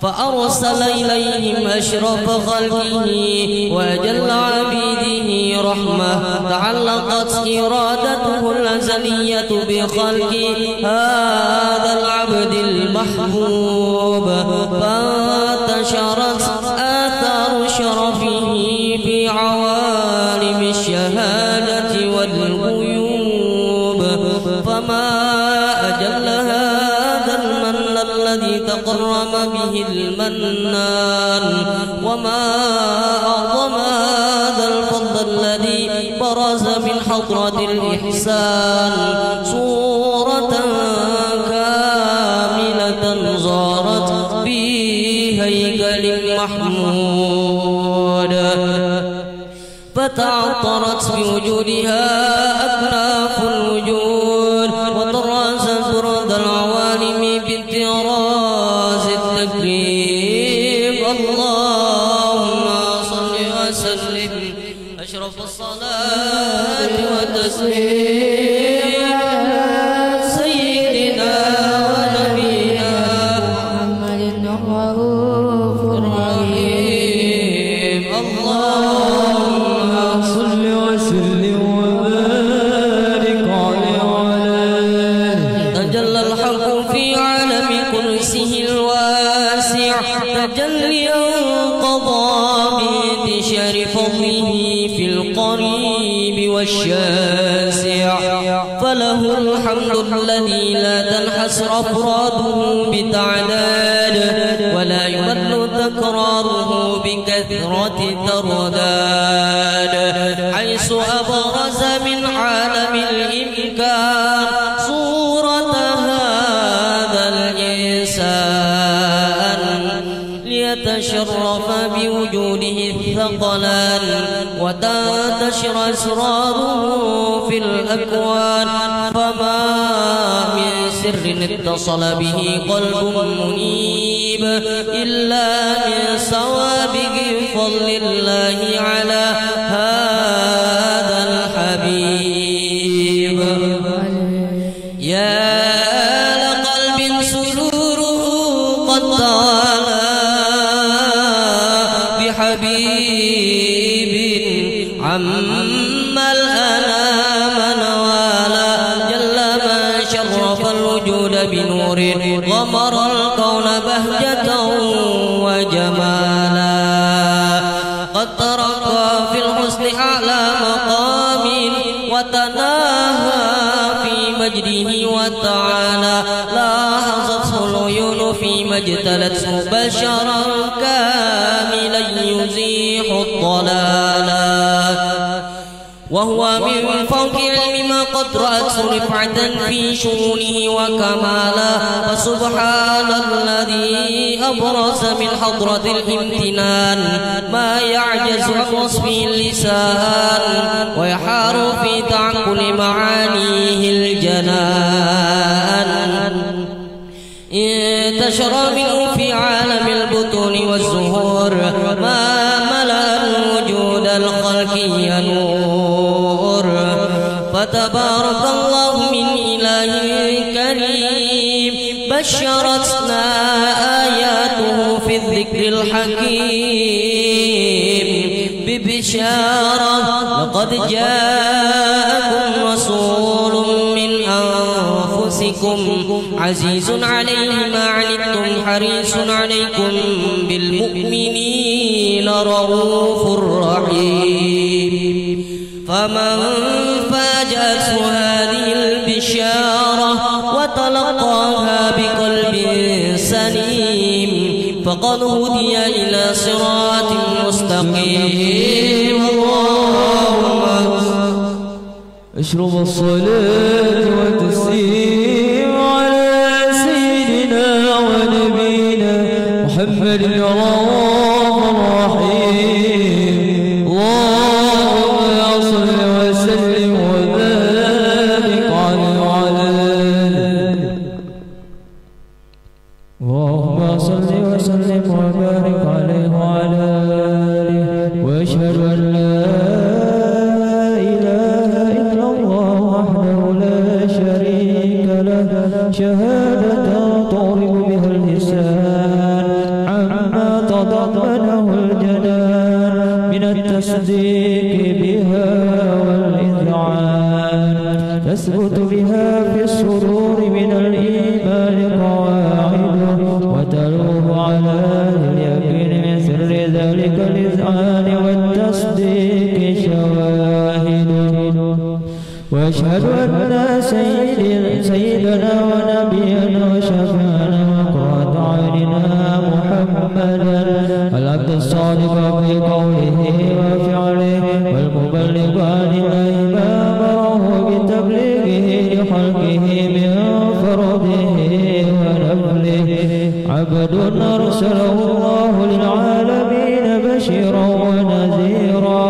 فأرسل إليهم أشرف خلقه وأجل عبيده رحمة تعلقت إرادته الأزلية بخلق هذا العبد المحبوب فانتشرت آثار شرفه في عوالم الشهادة والغيوب فما أجل هذا المن الذي تقرب به المنان وما أعظم هذا الفضل الذي برز من حضرة الإحسان صورة كاملة زارت في هيكل محمود فتعطرت بوجودها أكناف الوجود وطرزت برد العوالم بالطراز التكريم اللهم صل وسلم أشرف الصلاة والتسليم سيدنا ونبينا محمد الرؤوف الرحيم اللهم صل وسلم وبارك عليه وعلى آله تجلى الحق في عالم كرسه الواسع تجليا قضى بانتشار فضله في القريب والشاسع فله الحمد الذي لا تنحصر أفراده بتعداد ولا يمل تكراره بكثرة ترداد حيث أبرز من عالم الإمكان صورة هذا يتشرف بوجوده الثقلان وتنتشر أسراره في الأكوان، فما من سر اتصل به قلب منيب إلا من سوابق فضل الله على هذا الحبيب. يا لقلب سروره قد توالى بحبيب عم الأنام نوالا، جل من شرف الوجود بنور غمر الكون بهجة وجمالا، قد ترقى في الحسن أعلى مقام وتناهى في مجده وتعالى، لاحظته العيون فيما اجتلته بشرا كاملا يزيح الضلالا، وهو من فوق علم ما قد رأته رفعة في شؤونه وكمالا، فسبحان الذي أبرز من حضرة الامتنان ما يعجز عن وصفه اللسان، ويحار في تعقل معانيه الجنان، انتشر منه في عالم البطون والزهور ما ملأ الوجود الخلقي نور، فتبارك الله من إله كريم بشرتنا آياته في الذكر الحكيم ببشارة، لقد جاءكم رسول من أنفسكم عزيز عليه ما عنتم حريص عليكم بالمؤمنين رؤوف رحيم. فمن فاجأته هذه البشارة وتلقاها بقلب سليم فقد هدي إلى صراط مستقيم. اللهم اشرب الصلاة والتسليم على سيدنا ونبينا محمد الرؤوف الرحيم. اللهم صل وسلم وبارك عليه وعلى آله. اللهم صل وسلم وبارك عليه وعلى آله. واشهد أن لا شهادة تغرب بها اللسان عما تضمنه الجنان من التصديق بها والإذعان، تثبت بها في الصدور من الإيمان قواعد، وتلوح على اليقين من سر ذلك الإذعان والتصديق شواهد. واشهد أن سيدنا ونبينا وشفيعنا وقرة أعيننا محمدا العبد الصادق في قوله وفعله والمبلغ عن الله ما أمره بتبليغه لخلقه من فرضه ونفله، عبد أرسله الله للعالمين بشيرا ونذيرا،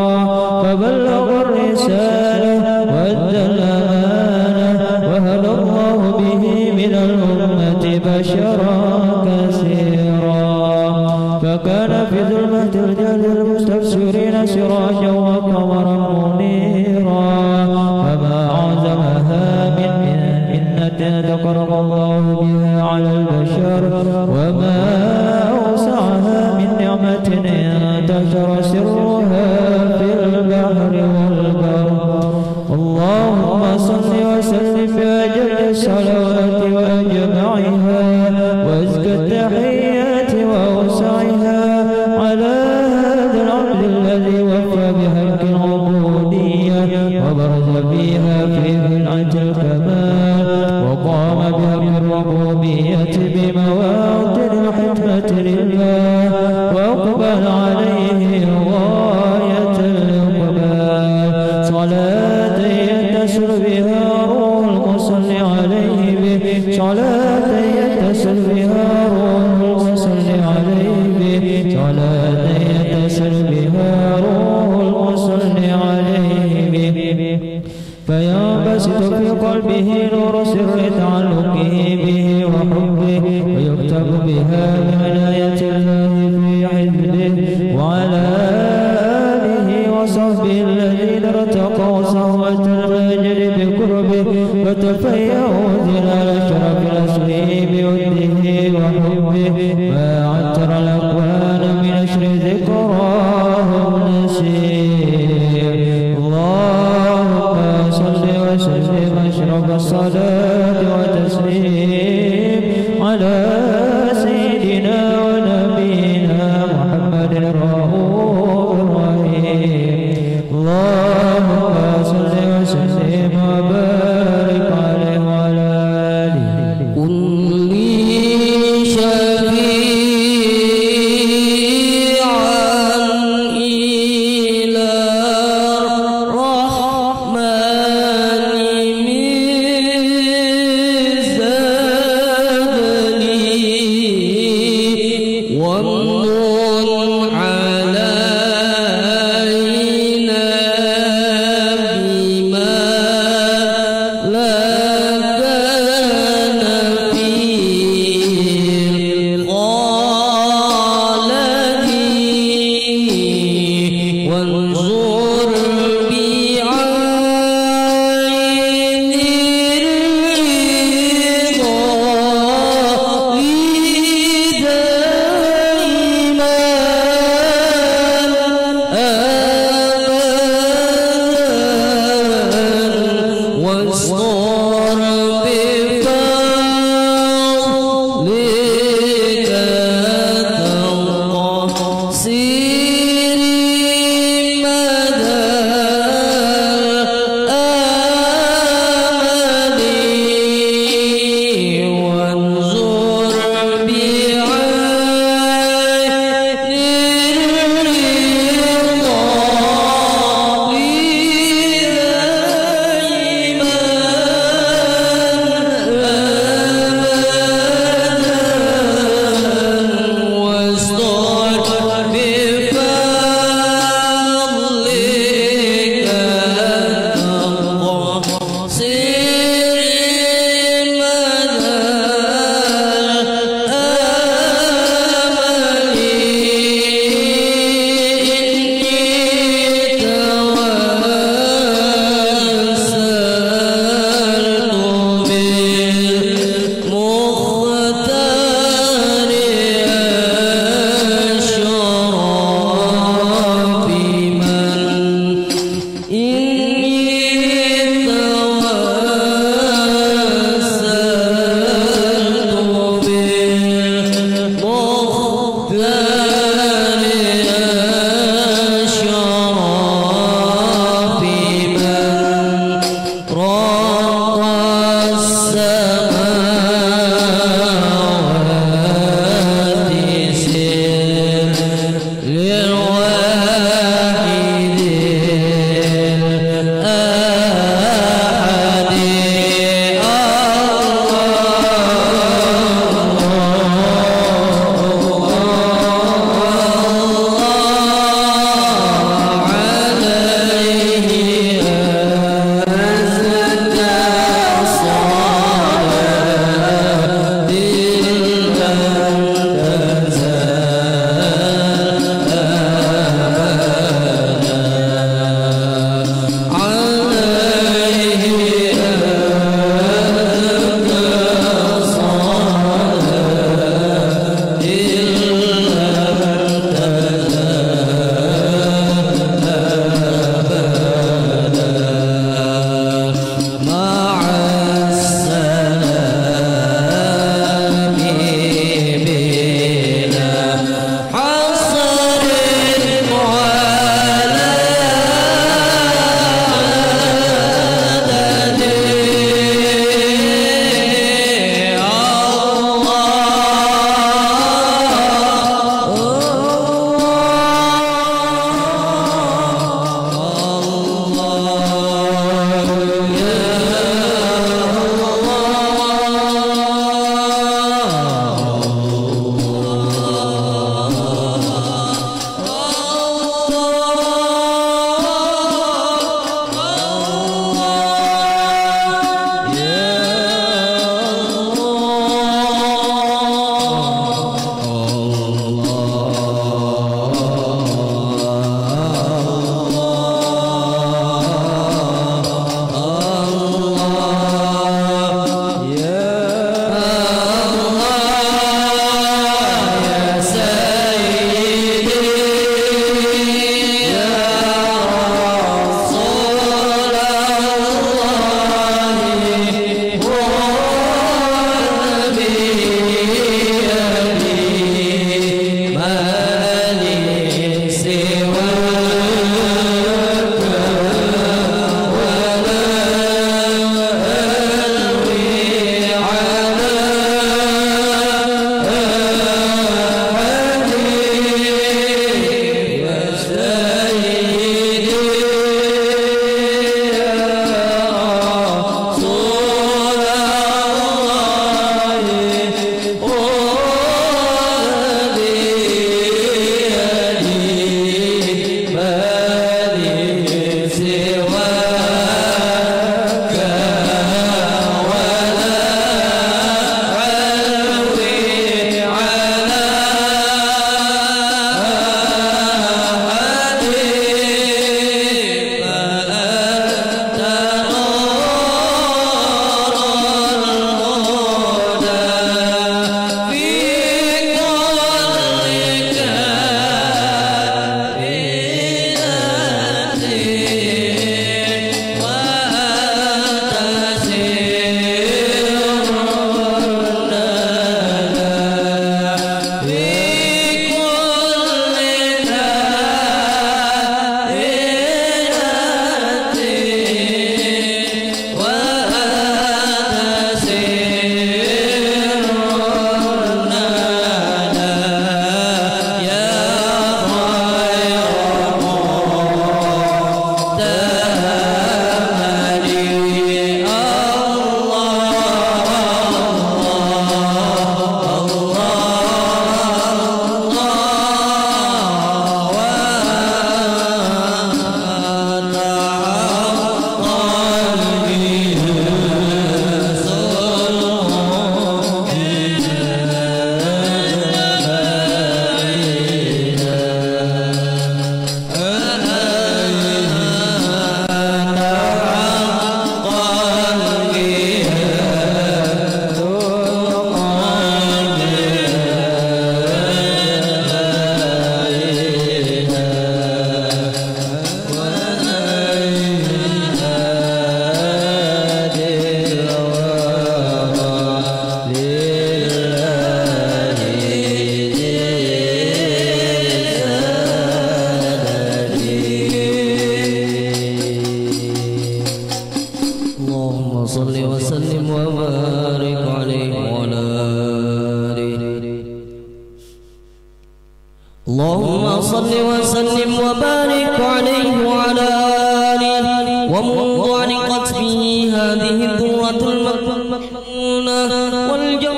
فبلغ الرسالة وأدى الأمانة، وهدى الله به من الأمة بشرا كثيرا، فكان في ظلمة الجهل المستبصرين سراجا وقمرا منيرا، فما أعظمها من منة تقرب الله بها على البشر، وما أوسعها من نعمة انتشر سرها في البحر والبر. اللهم صل وسلم بأجل الصلوات وأجمعها وأزكى التحيات وأوسعها على هذا العبد الذي وفى بحق العبودية وبرز فيها في خلعة الكمال، وقام بحق الربوبية بمواطن الحكمة لله، وأقبل عليه غاية الإقبال، صلاة يتصل بها روح المصلي عليه به، صلاة يتصل بها روح المصلي عليه عليه صلاة يتصل بها روح المصلي عليه فينبسط في قلبه نور سر تعلقه به وحبه ويكتب بها بعناية الله في حزبه وعلى آله وصحبه الذين ارتقوا صهوة المجد بقربه وتفيأوا ظلال شرف الأصل بوده وحبه ما عطر الأكوان من نشر ذكراه نسير اللهم صل وسلم أشرف الصلاة وتسليم على سيدنا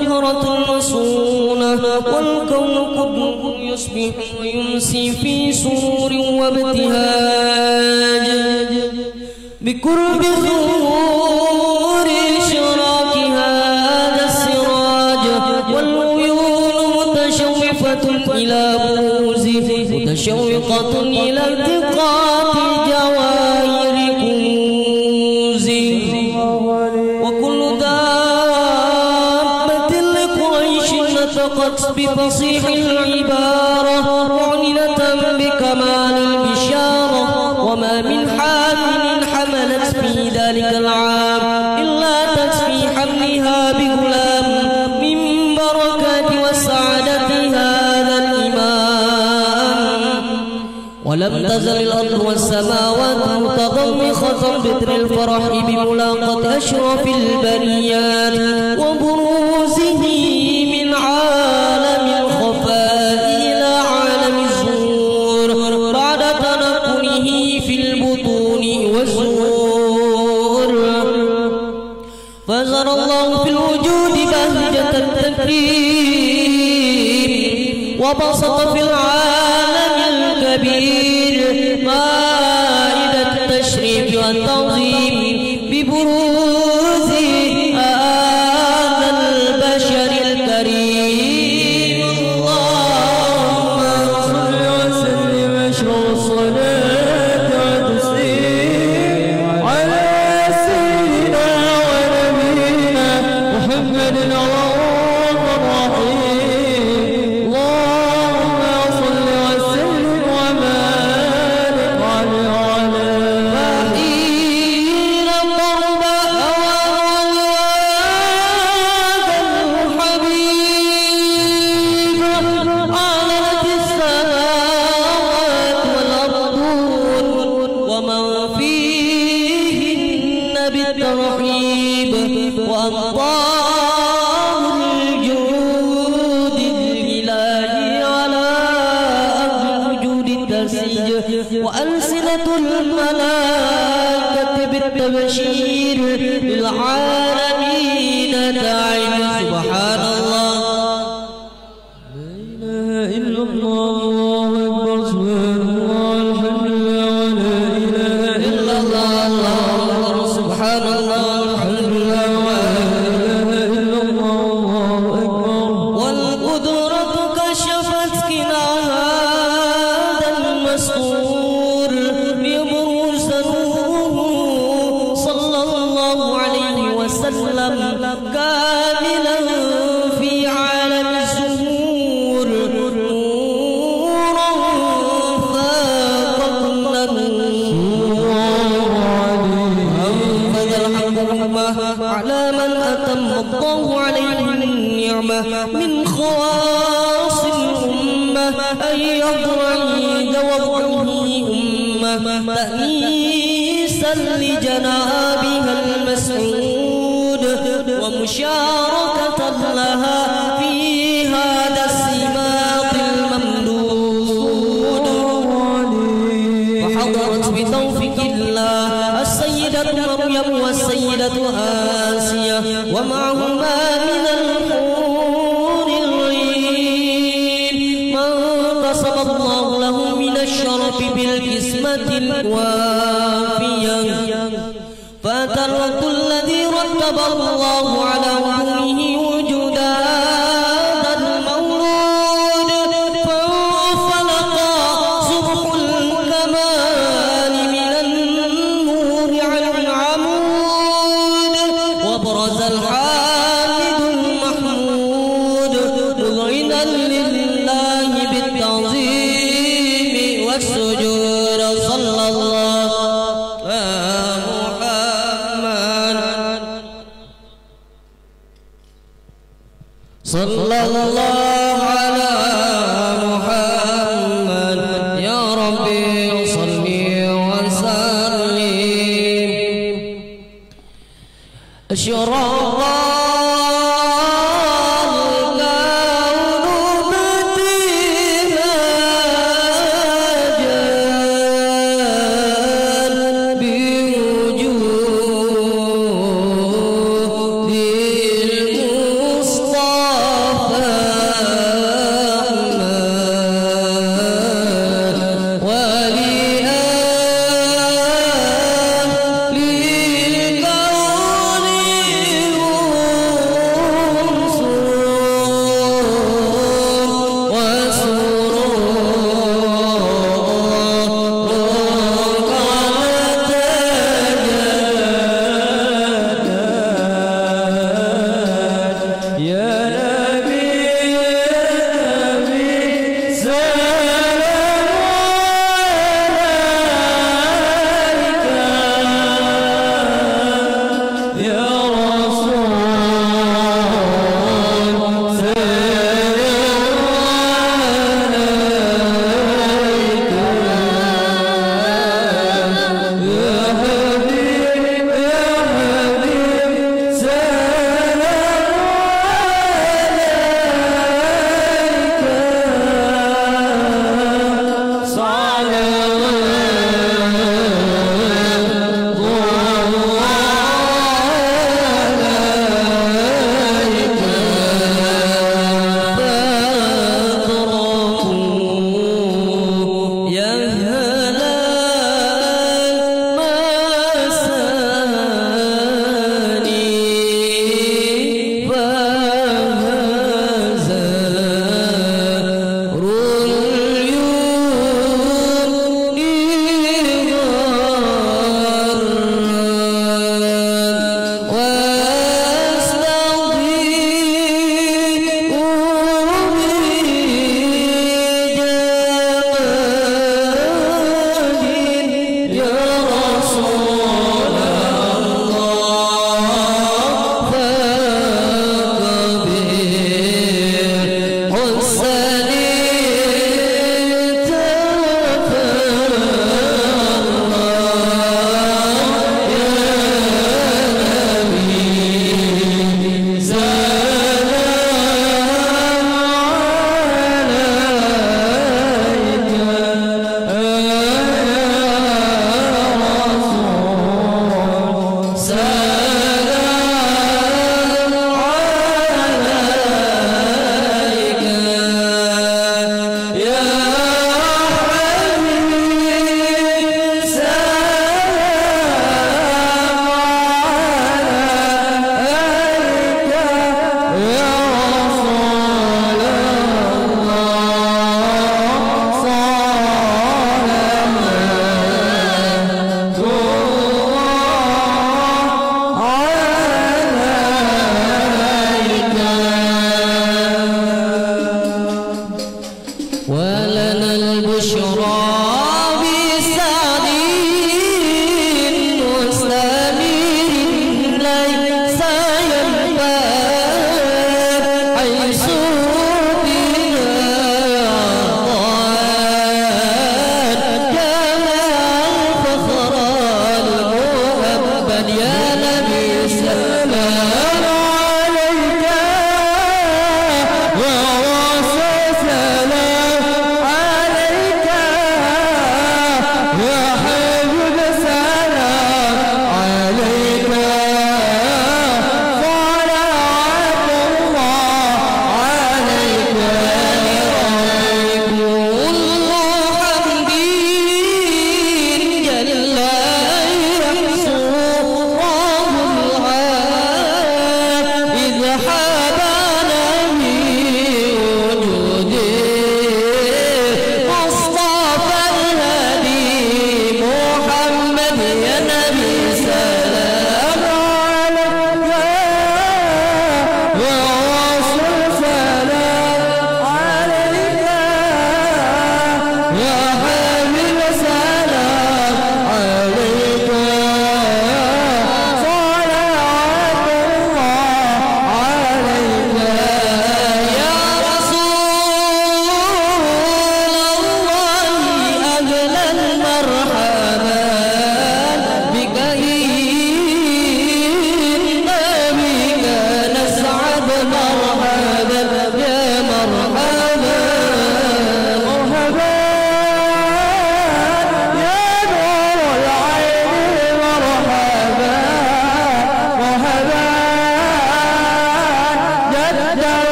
جوهرة مصونة والكون كله يصبح ويمسي في سرور وابتهاج بقرب ظهور إشراق هذا السراج والعيون متشوفة إلى بروزه متشوقة إلى التقاط جواهر كنوزه وكل دابة لقريش نطقت بفصيح العبارة معلنة بكمال البشارة وما من حامل حملت في ذلك العام إلا تسفي حملها بغلام من بركات وسعادة هذا الإمام ولم تزل الأرض والسماوات متضمخة بتر الفرح بملاقة أشرف البريات وبروزه من عالم الخفاء إلى عالم الزور بعد تنقله في البطون والزور فزر الله في الوجود بهجة التكريم وبسط في العالم الكبير مائدة التشريف والتعظيم ببروز هذا البشر الكريم اللهم صل وسلم أشرف الصلاة والتسليم على سيدنا ونبينا محمد اللهم الرحيم اللهم صل وسلم وبارك على حين ضرب هذا الحبيب علت السماوات والأرضون ومن فيهن بالترحيب وأنطاه الجود الإلهي على أهل وجود التسيج وألسنة الملائكة بالتبشير للعالمين داعين سبحان الله لا إله إلا الله أكبر سبحان الله الحمد لله ولا إله إلا الله الله أكبر سبحان الله الحمد لله ولا إله إلا الله الله أكبر والقدرة كشفت كنا هذا المسطور ببروز نوره صلى الله عليه وسلم كاملا في عالم الزهور نورا فاق كل نور أنفذ الحكمة على من أتم الله عليه النعمة من خواص الأمة أن يحضر عيد وضعه أمة تأنيسا لجنابها المسعود ومشاركة لها في هذا السباق الممدود وحضرت بتوفيق الله السيدة مريم والسيدة آسيا ومعهما من الحور العين من قسم الله له من الشرف بالقسمة الوافية فأتى الوقت الذي رتب الله على وجوده وجود هذا المولود فانفلق صبح الكمال من النور على العمود وبرز الحامد المحمود مذعنا لله بالتعظيم والسجود صلى الله صلى الله على محمد يا ربي صل وسلم أشرق المصطفى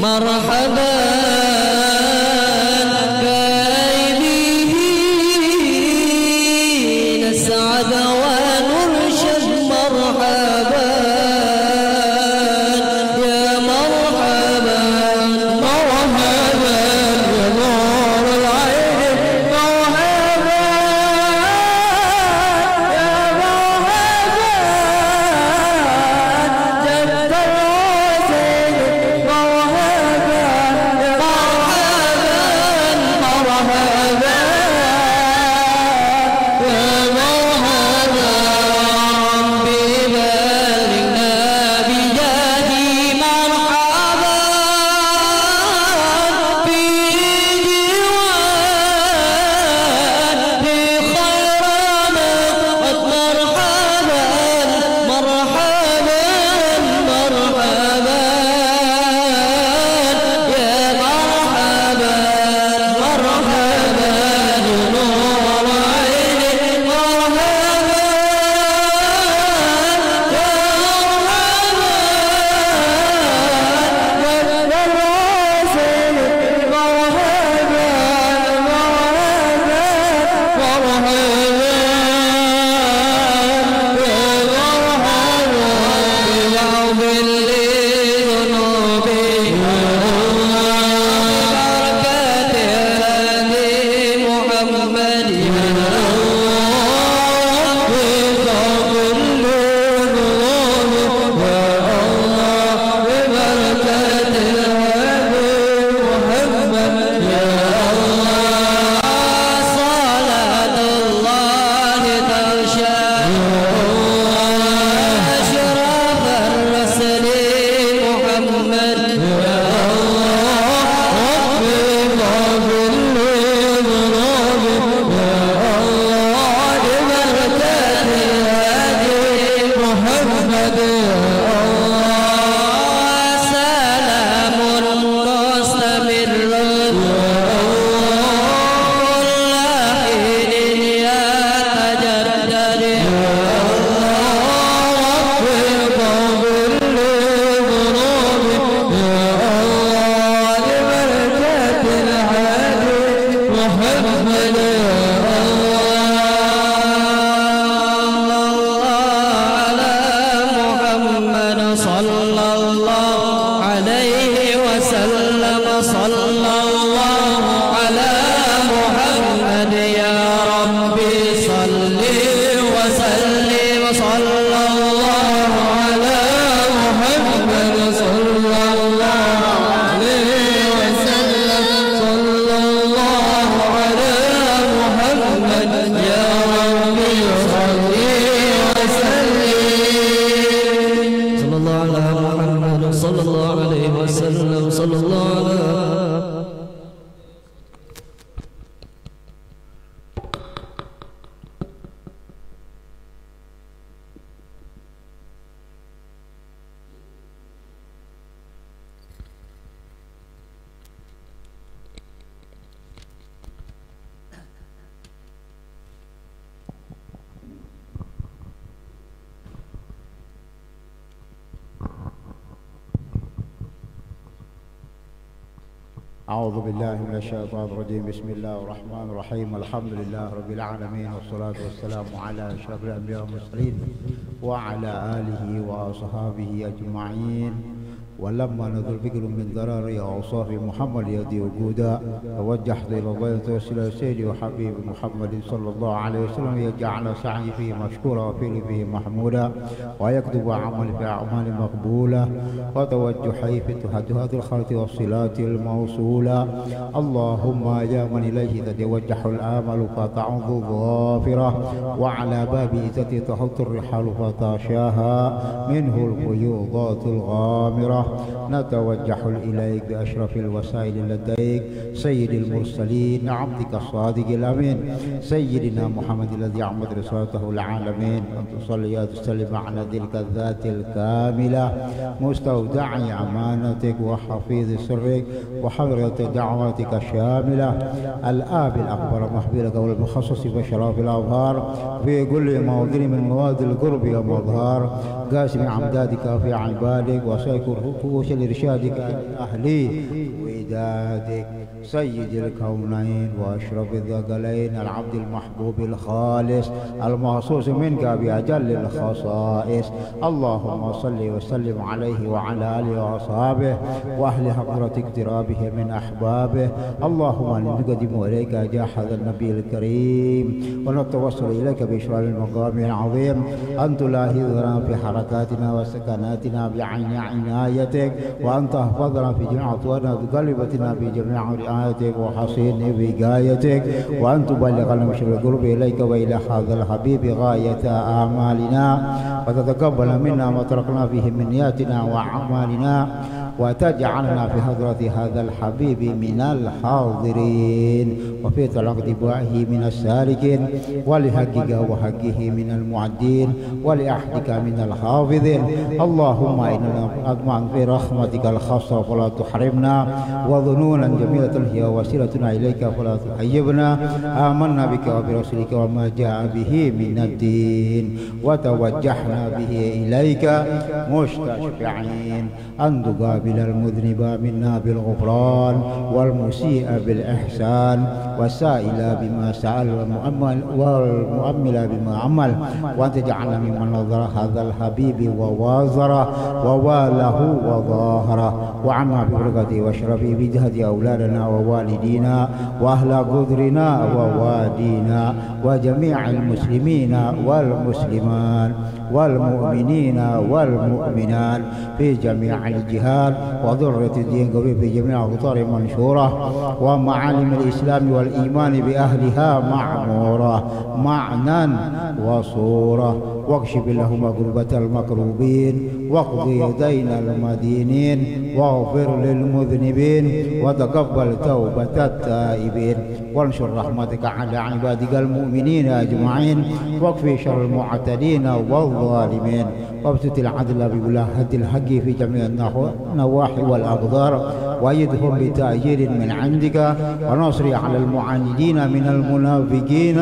مرحبا كايبين السعد ونرشد مرحبا يا مرحبا مرحبا يا نور العين مرحبا يا مرحبا جد الرسول مرحبا أعوذ بالله من الشيطان الرجيم. بسم الله الرحمن الرحيم. الحمد لله رب العالمين، والصلاة والسلام على أشرف الأنبياء والمرسلين وعلى آله وأصحابه أجمعين. ولما نزل فكر من ضرر أوصاف محمد يدي وجودا، توجهت إلى الله توسل سيدي وحبيب محمد صلى الله عليه وسلم يجعل سعي فيه مشكورا وفعل فيه محمودا، ويكتب عمل في أعمال مقبولة، وتوجه حيث تهدهد الخلق والصلات الموصولة. اللهم يا من إليه تتوجه الآمل فتعوض ظافرة، وعلى باب إذتي تحط الرحال فتغشاها منه الفيوضات الغامرة. نتوجه إليك بأشرف الوسائل لديك سيد المرسلين عبدك الصادق الأمين سيدنا محمد الذي عمد رسالته العالمين، أن تصلي وتسلم على تلك الذات الكاملة مستودع أمانتك وحفيظ سرك وحضرة دعواتك الشاملة، الآب الأكبر محبيلك والمخصص بشرف الأظهار في كل موطن من مواد القرب والمظهر، قاسم عمدادك في عبادك وسيكون النفوس لإرشادك أهلي وإدادك سيد الكونين وأشرف الثقلين العبد المحبوب الخالص المخصوص منك بأجل الخصائص. اللهم صل وسلم عليه وعلى آله وأصحابه وأهل حضرة اقترابه من أحبابه. اللهم نقدم إليك جاه هذا النبي الكريم ونتوصل إليك بإشراف المقام العظيم أن تلاحظنا في حركاتنا وسكناتنا بعين عنايتك، وأن تحفظنا في جميع أطوارنا وتقلبتنا في جميع رعايتك وحصين وقايتك، وأن تبلغنا بشر القرب إليك وإلى هذا الحبيب غاية آمالنا، وتتقبل منا ما تركنا فيه من نياتنا وأعمالنا، وتجعلنا في حضرة هذا الحبيب من الحاضرين، وفي طلق دبائه من السالكين، ولحقك وحقه من المعدين، ولأحدك من الحافظين. اللهم إننا أطمع في رحمتك الخاصة فلا تحرمنا، وظنونا جميلة هي وسيلتنا إليك فلا تحيبنا. آمنا بك وبرسولك وما جاء به من الدين، وتوجهنا به إليك مستشفعين أن تقابل المذنب منا بالغفران، والمسيء بالإحسان، والسائل بما سأل، والمؤمل بما عمل، وأن تجعلنا ممن نظر هذا الحبيب ووازره وواله وظاهره، وعما ببركته واشرفه بجهد أولادنا ووالدينا وأهل قدرنا ووادينا وجميع المسلمين والمسلمان والمؤمنين والمؤمنات في جميع الجهات، وذرة الدين قوي في جميع أقطار منشورة، ومعالم الإسلام والإيمان بأهلها معمورة معنى وصورة. واكشف اللهم كربة المكروبين، واقضي دين المدينين، واغفر للمذنبين، وتقبل توبة التائبين، وانشر رحمتك على عبادك المؤمنين أجمعين، واكفي شر المعتدين والظالمين، وابسط العدل بولاهة الحق في جميع النواحي والأقدار، وأيدهم بتأجير من عندك، ونصر على المعاندين من المنافقين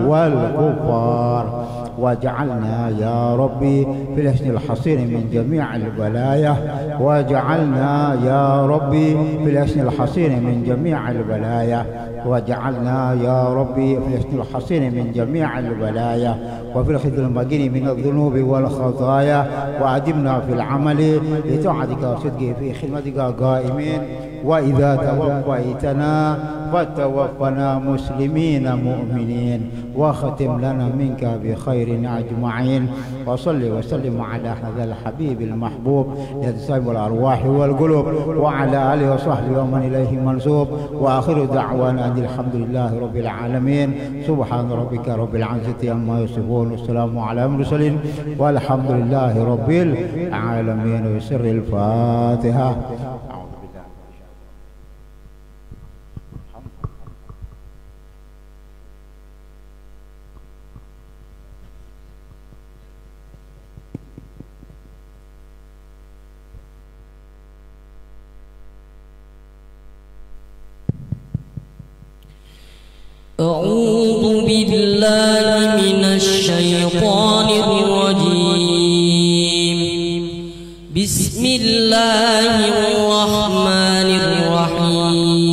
والكفار. واجعلنا يا ربي في الحسن الحصين من جميع البلايا، واجعلنا يا ربي في الحسن الحصين من جميع البلايا، واجعلنا يا ربي في الحسن الحصين من جميع البلايا، وفي الخذ المجين من الذنوب والخطايا، وأدمنا في العمل لطاعتك وصدقك في خدمتك قائمين. وإذا توفيتنا فتوفنا مسلمين مؤمنين، واختم لنا منك بخير أجمعين. وصل وسلم على هذا الحبيب المحبوب يتسامى الأرواح والقلوب، وعلى آله وصحبه ومن إليه منسوب. وآخر دعوانا أن الحمد لله رب العالمين. سبحان ربك رب العزة عما يصفون، والسلام على المرسلين، والحمد لله رب العالمين. وسر الفاتحة. أعوذ بالله من الشيطان الرجيم. بسم الله الرحمن الرحيم.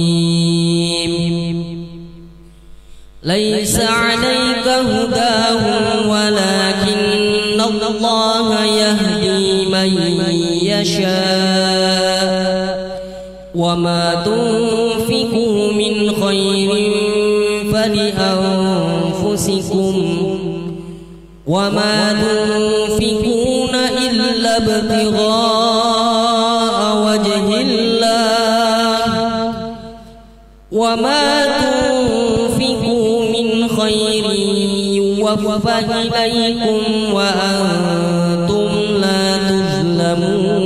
ليس عليك هداهم ولكن الله يهدي من يشاء، وما تنفقوا من خير فلأنفسكم، وما تنفقون إلا ابتغاء وجه الله، وما تنفقوا من خير يوفى إليكم وأنتم لا تظلمون.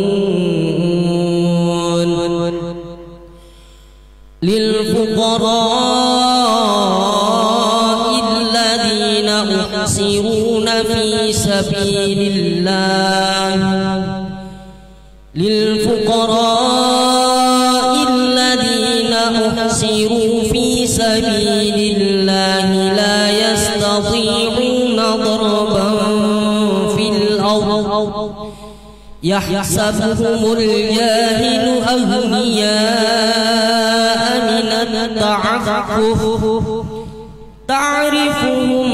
للفقراء الذين يحصرون في سبيل الله، للفقراء الذين أحصروا في سبيل الله لا يستطيعون ضربا في الأرض يحسبهم الجاهل أغنياء من التعفف تعرفهم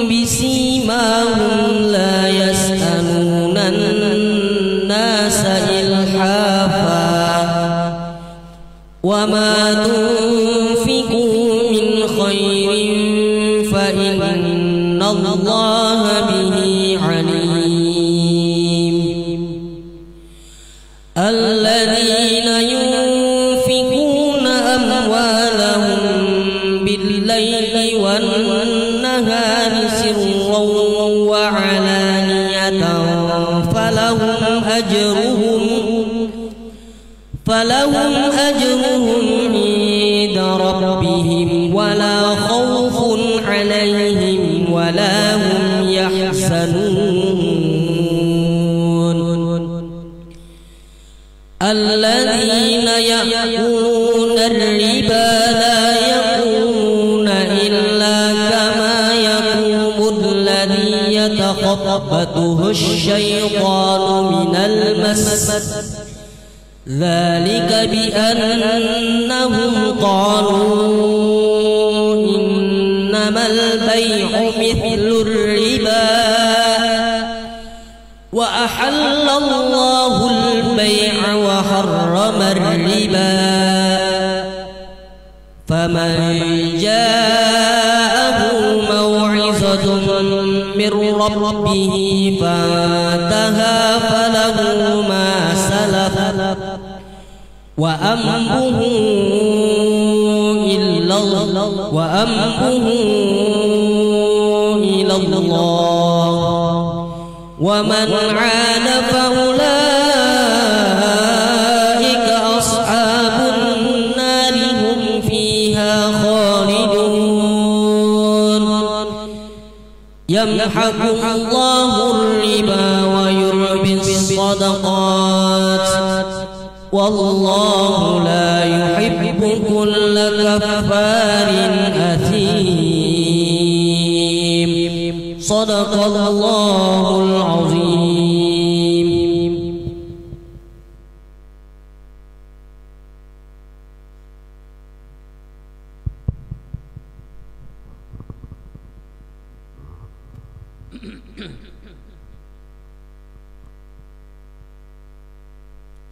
بسيماهم لا يسألون الناس إلحافا وما تنفقوا من خير فإن الله به عليم الذين ينفقون أموالهم بالليل والنهار سرا وعلانية فلهم أجرهم عند ربهم ولا خوف عليهم ولا هم يحزنون الذين يأكلون الربا لا يقومون إلا كما يقوم الذي يتخبطه الشيطان من المس ذلك بأنهم قالوا إنما البيع مثل الربا وأحل الله البيع وحرم الربا فمن جاءه موعظة من ربه فانتهى فله ما سلف وأمره إلى الله ومن عاد فأولئك أصحاب النار هم فيها خالدون يمحق الله الربا ويربي الصدقات والله لا يحب كل كفار أثيم صدق الله العظيم.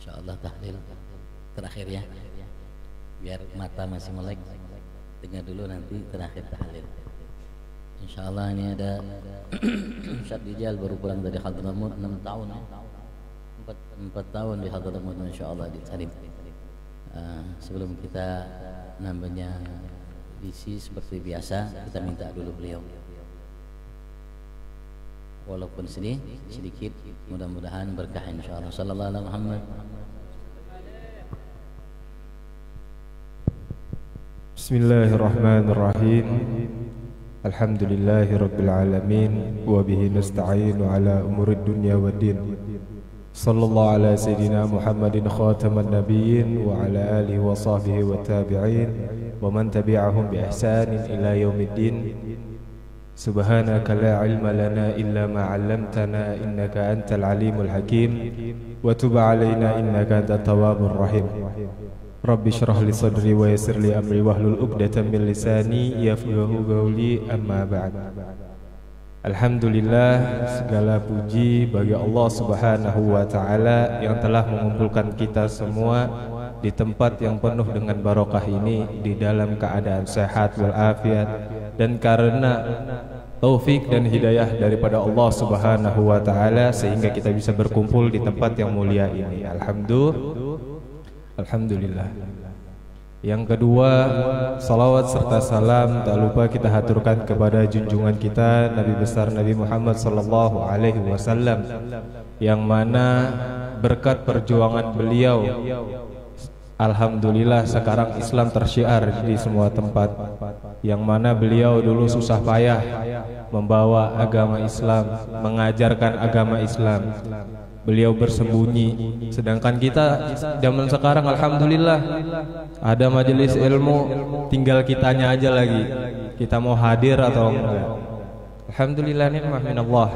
Insyaallah tahlil terakhir ya, biar mata masih melek, dengar dulu nanti terakhir tahlil. Insyaallah ini ada Ustaz Rijal baru pulang dari Hadramaut 6 tahun ya. 4 tahun di Hadramaut insyaallah di Salim. Sebelum kita nambahnya diisi seperti biasa, kita minta dulu beliau. Walaupun sedikit, mudah-mudahan berkah insyaallah. Sallallahu alaihi Muhammad. Bismillahirrahmanirrahim. Alhamdulillahi rabbil alamin wa bihi nasta'inu ala umurid dunya waddin. Sallallahu ala sayyidina Muhammadin khataman nabiyyin wa ala alihi wa sahbihi wa tabi'in wa man tabi'ahum bi ihsanin ila yaumiddin. Subhanaka la ilma lana illa ma 'allamtana innaka antal alimul hakim wa tub 'alaina innaka antat tawwabur rahim. Rabbi shrah li sadri wa yassir li amri wahlul 'uqdatam min lisani yafqahu qawli amma ba'd. Alhamdulillah, segala puji bagi Allah Subhanahu wa taala yang telah mengumpulkan kita semua di tempat yang penuh dengan barokah ini di dalam keadaan sehat walafiat, dan karena taufik dan hidayah daripada Allah Subhanahu wa taala sehingga kita bisa berkumpul di tempat yang mulia ini. Alhamdulillah. Yang kedua, salawat serta salam tak lupa kita haturkan kepada junjungan kita Nabi besar Nabi Muhammad sallallahu alaihi wasallam, yang mana berkat perjuangan beliau alhamdulillah sekarang Islam tersyiar di semua tempat. Yang mana beliau dulu susah payah membawa agama Islam, mengajarkan agama Islam. Beliau bersembunyi, sedangkan kita zaman sekarang alhamdulillah ada majelis ilmu, tinggal kitanya aja lagi, kita mau hadir atau enggak. Alhamdulillah, nikmah minallah.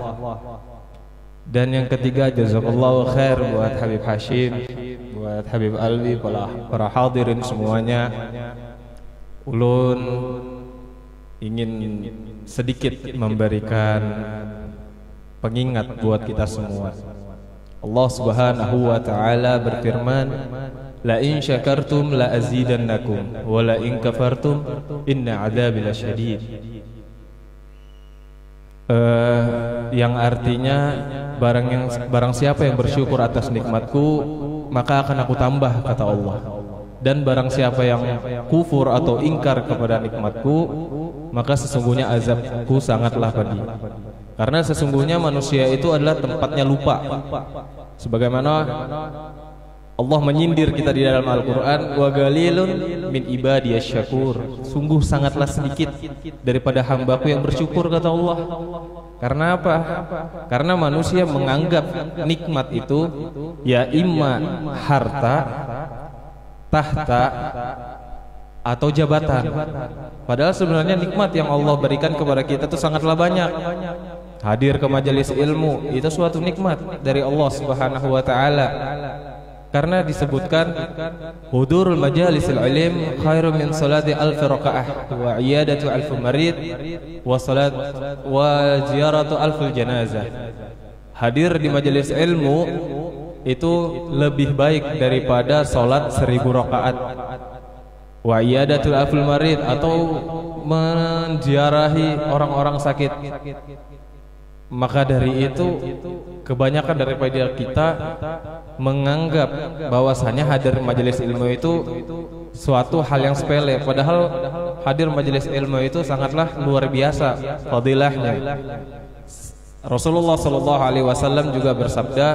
Dan yang ketiga, jazakallahu khair buat Habib Hashim, buat Habib Alwi, para hadirin semuanya. Ulun ingin sedikit memberikan pengingat buat kita semua. Allah Subhanahu wa taala berfirman, la in syakartum la azidannakum wa la in kafartum inna adzabi lasyadid. Yang artinya barang siapa yang bersyukur atas nikmatku maka akan aku tambah, kata Allah. Dan barang siapa yang kufur atau ingkar kepada nikmatku maka sesungguhnya azabku sangatlah pedih. Karena sesungguhnya manusia itu adalah tempatnya lupa. Sebagaimana Allah menyindir kita di dalam Al-Quran, wa galilun min ibadiyasy syakur. Sungguh sangatlah sedikit daripada hambaku yang bersyukur, kata Allah. Karena apa? Karena manusia menganggap nikmat itu ya imma harta, tahta, atau jabatan. Padahal sebenarnya nikmat yang Allah berikan kepada kita itu sangatlah banyak. Hadir ke majelis ilmu itu suatu nikmat dari Allah Subhanahu wa taala. Karena disebutkan hudurul majalisil ilm khairum min salati alfi rakaah wa iyadatu alfi marid wa salat wa ziyaratu alfil janazah. Hadir di majelis ilmu itu lebih baik daripada salat 1000 rakaat. Wa iyadatul alfil marid, atau menziarahi orang-orang sakit. Maka dari itu kebanyakan daripada kita menganggap bahwasanya hadir majelis ilmu itu suatu hal yang sepele, padahal hadir majelis ilmu itu sangatlah luar biasa fadilahnya. Rasulullah sallallahu alaihi wasallam juga bersabda,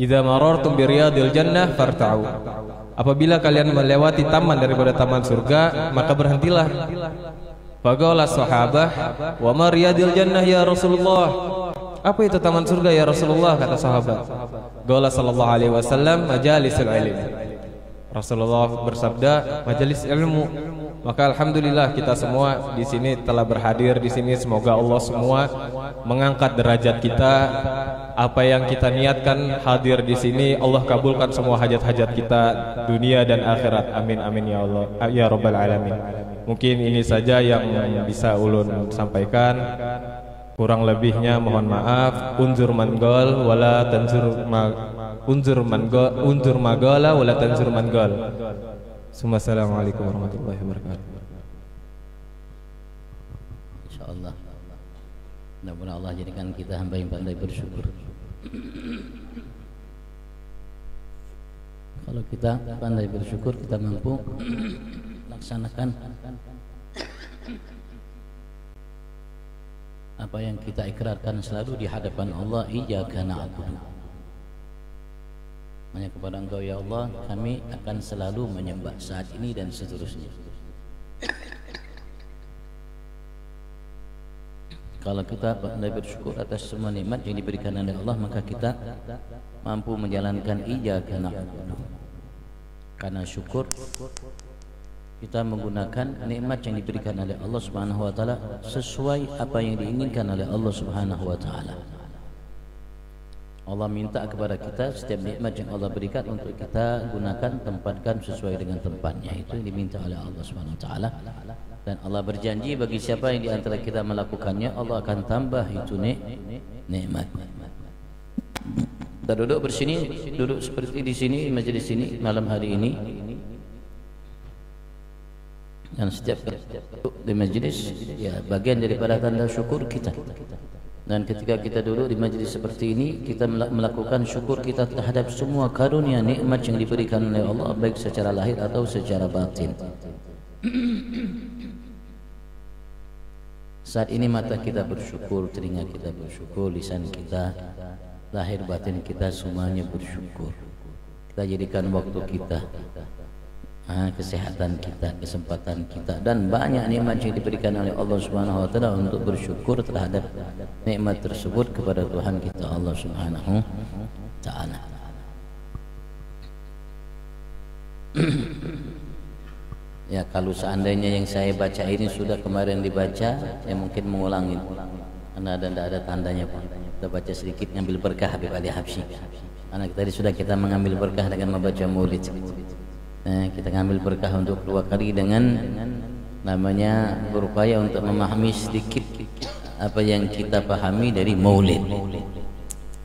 "Idza marartum bi riyadil jannah farta'u." Apabila kalian melewati taman daripada taman surga, maka berhentilah. Faqala sahabah, "Wa ma riyadil jannah ya Rasulullah?" Apa itu taman surga ya Rasulullah, kata sahabat. Qala sallallahu alaihi wasallam, "Majalisul ilm." Rasulullah bersabda, majelis ilmu. Maka alhamdulillah kita semua di sini telah berhadir di sini. Semoga Allah semua mengangkat derajat kita. Apa yang kita niatkan hadir di sini, Allah kabulkan semua hajat-hajat kita dunia dan akhirat. Amin amin ya Allah ya rabbal alamin. Mungkin ini saja yang bisa ulun sampaikan. Kurang lebihnya mohon maaf. Unzur mangol wala tanzur unzur magala wala tanzur mangol. Assalamualaikum warahmatullahi wabarakatuh. Insyaallah. Mudah-mudahan Allah jadikan kita hamba yang pandai bersyukur. Kalau kita pandai bersyukur, kita mampu laksanakan apa yang kita ikrarkan selalu di hadapan Allah, iyyaka na'budu. Hanya kepada Engkau ya Allah kami akan selalu menyembah saat ini dan seterusnya. Kalau kita pandai bersyukur atas semua nikmat yang diberikan oleh Allah, maka kita mampu menjalankan iyyaka na'budu. Karena syukur kita menggunakan nikmat yang diberikan oleh Allah Subhanahu wa taala sesuai apa yang diinginkan oleh Allah Subhanahu wa taala. Allah minta kepada kita setiap nikmat yang Allah berikan untuk kita gunakan, tempatkan sesuai dengan tempatnya. Itu yang diminta oleh Allah Subhanahu wa taala. Dan Allah berjanji bagi siapa yang di antara kita melakukannya, Allah akan tambah itu nikmat. Kita duduk bersini, duduk seperti di sini, majelis ini malam hari ini. Dan setiap duduk di majelis ya bagian daripada tanda syukur kita. Dan ketika kita duduk di majelis seperti ini, kita melakukan syukur kita terhadap semua karunia nikmat yang diberikan oleh Allah, baik secara lahir atau secara batin. Saat ini mata kita bersyukur, telinga kita bersyukur, lisan kita, lahir batin kita semuanya bersyukur. Kita jadikan waktu kita, kesehatan kita, kesempatan kita, dan banyak nikmat yang diberikan oleh Allah Subhanahu wa taala untuk bersyukur terhadap nikmat tersebut kepada Tuhan kita Allah Subhanahu wa taala. Ya, kalau seandainya yang saya baca ini sudah kemarin dibaca, ya mungkin mengulangi karena tidak ada tandanya Pak. kita baca sedikit ngambil berkah Habib Ali Habsyi. Karena tadi sudah kita mengambil berkah dengan membaca maulid. Nah, kita ngambil berkah untuk kedua kali dengan namanya berupaya untuk memahami sedikit apa yang kita pahami dari maulid.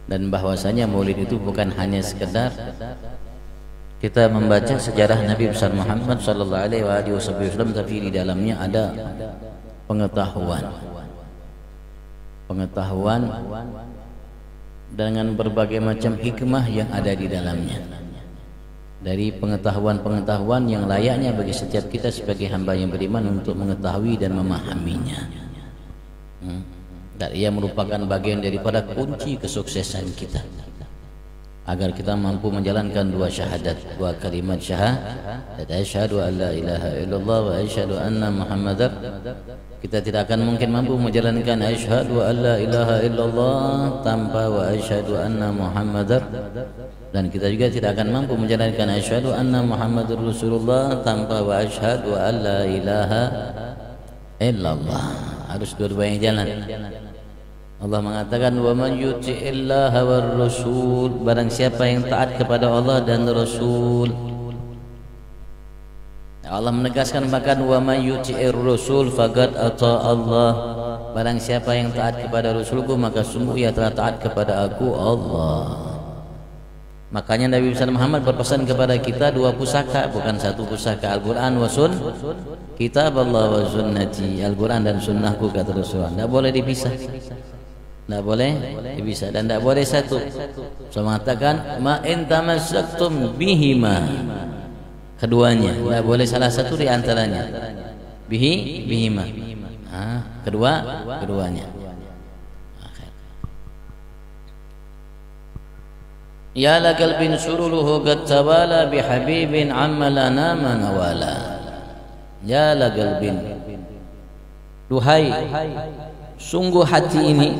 Dan bahwasanya maulid itu bukan hanya sekedar kita membaca sejarah Nabi besar Muhammad sallallahu alaihi wasallam, tapi di dalamnya ada pengetahuan dengan berbagai macam hikmah yang ada di dalamnya. Dari pengetahuan-pengetahuan yang layaknya bagi setiap kita sebagai hamba yang beriman untuk mengetahui dan memahaminya. Dan ia merupakan bagian daripada kunci kesuksesan kita, agar kita mampu menjalankan dua syahadat, dua kalimat syahadat, asyhadu an la ilaha illallah wa asyhadu anna muhammadar. Kita tidak akan mungkin mampu menjalankan asyhadu an la ilaha illallah tanpa wa asyhadu anna muhammadar, dan kita juga tidak akan mampu menjalankan asyhadu anna muhammadur rasulullah tanpa wa asyhadu an la ilaha illallah. Harus dua-duanya jalan. Allah mengatakan wa man yuti'illaha war rasul, barang siapa yang taat kepada Allah dan Rasul. Allah menegaskan bahkan wa man yuti'ir rasul faqad ata Allah, barang siapa yang taat kepada Rasulku maka sungguh ia telah taat kepada aku Allah. Makanya Nabi besar Muhammad berpesan kepada kita dua pusaka, bukan satu pusaka, Al-Quran wa kitab Allah wa sunnati, Al-Quran dan sunnahku kata Rasulullah. Tidak boleh dipisah, tidak boleh dipisah, dan tidak boleh satu. Saya mengatakan ma in tamassaktum bihima, keduanya, tidak boleh salah satu di antaranya. Bihima, keduanya. Ya la qalbin suruluhu qad tawala bihabibin ammalana manawala. Ya la qalbin, duhai sungguh hati ini,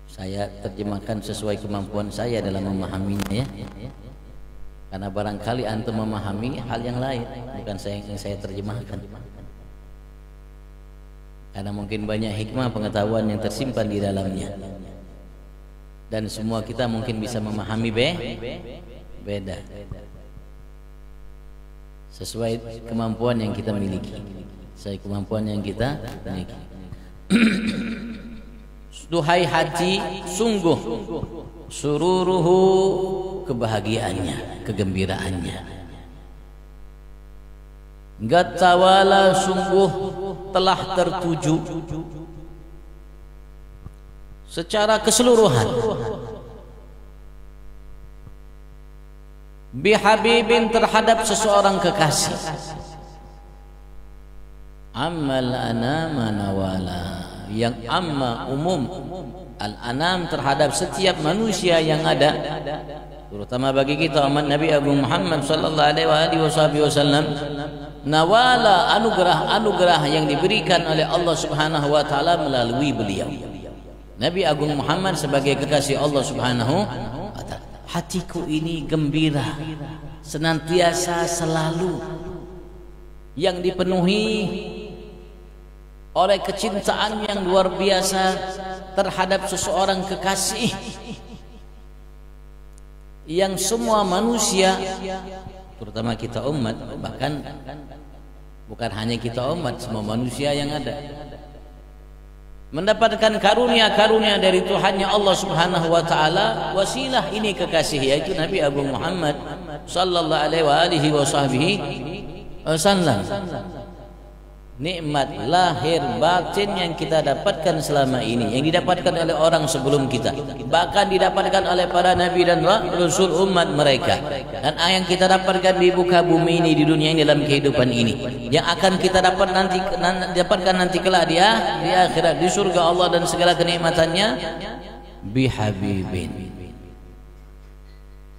saya terjemahkan sesuai kemampuan saya dalam memahaminya ya. Karena barangkali antum memahami hal yang lain, bukan saya yang saya terjemahkan. Karena mungkin banyak hikmah pengetahuan yang tersimpan di dalamnya. Dan semua kita mungkin bisa memahami beda sesuai kemampuan yang kita miliki, Duhai hati, sungguh sururuhu, kebahagiaannya, kegembiraannya, gatawala, sungguh telah tertuju secara keseluruhan bihabibin, terhadap seseorang kekasih, ammal anama nawala, yang amma umum, al-anam terhadap setiap manusia yang ada, terutama bagi kita umat Nabi Agung Muhammad sallallahu alaihi wasallam, nawala, anugerah yang diberikan oleh Allah Subhanahu wa taala melalui beliau Nabi Agung Muhammad sebagai kekasih Allah Subhanahu wa ta'ala. Hatiku ini gembira, senantiasa selalu yang dipenuhi oleh kecintaan yang luar biasa terhadap seseorang kekasih yang semua manusia, terutama kita umat, bahkan bukan hanya kita umat, semua manusia yang ada mendapatkan karunia-karunia dari Tuhannya Allah Subhanahu wa taala. Wasilah ini kekasih, yaitu Nabi Agung Muhammad sallallahu alaihi wasallam. Nikmat lahir batin yang kita dapatkan selama ini, yang didapatkan oleh orang sebelum kita, bahkan didapatkan oleh para nabi dan rasul umat mereka, dan yang kita dapatkan di muka bumi ini, di dunia ini, dalam kehidupan ini, yang akan kita dapatkan nanti kelak di akhirat, di surga Allah dan segala kenikmatannya, bihabibin,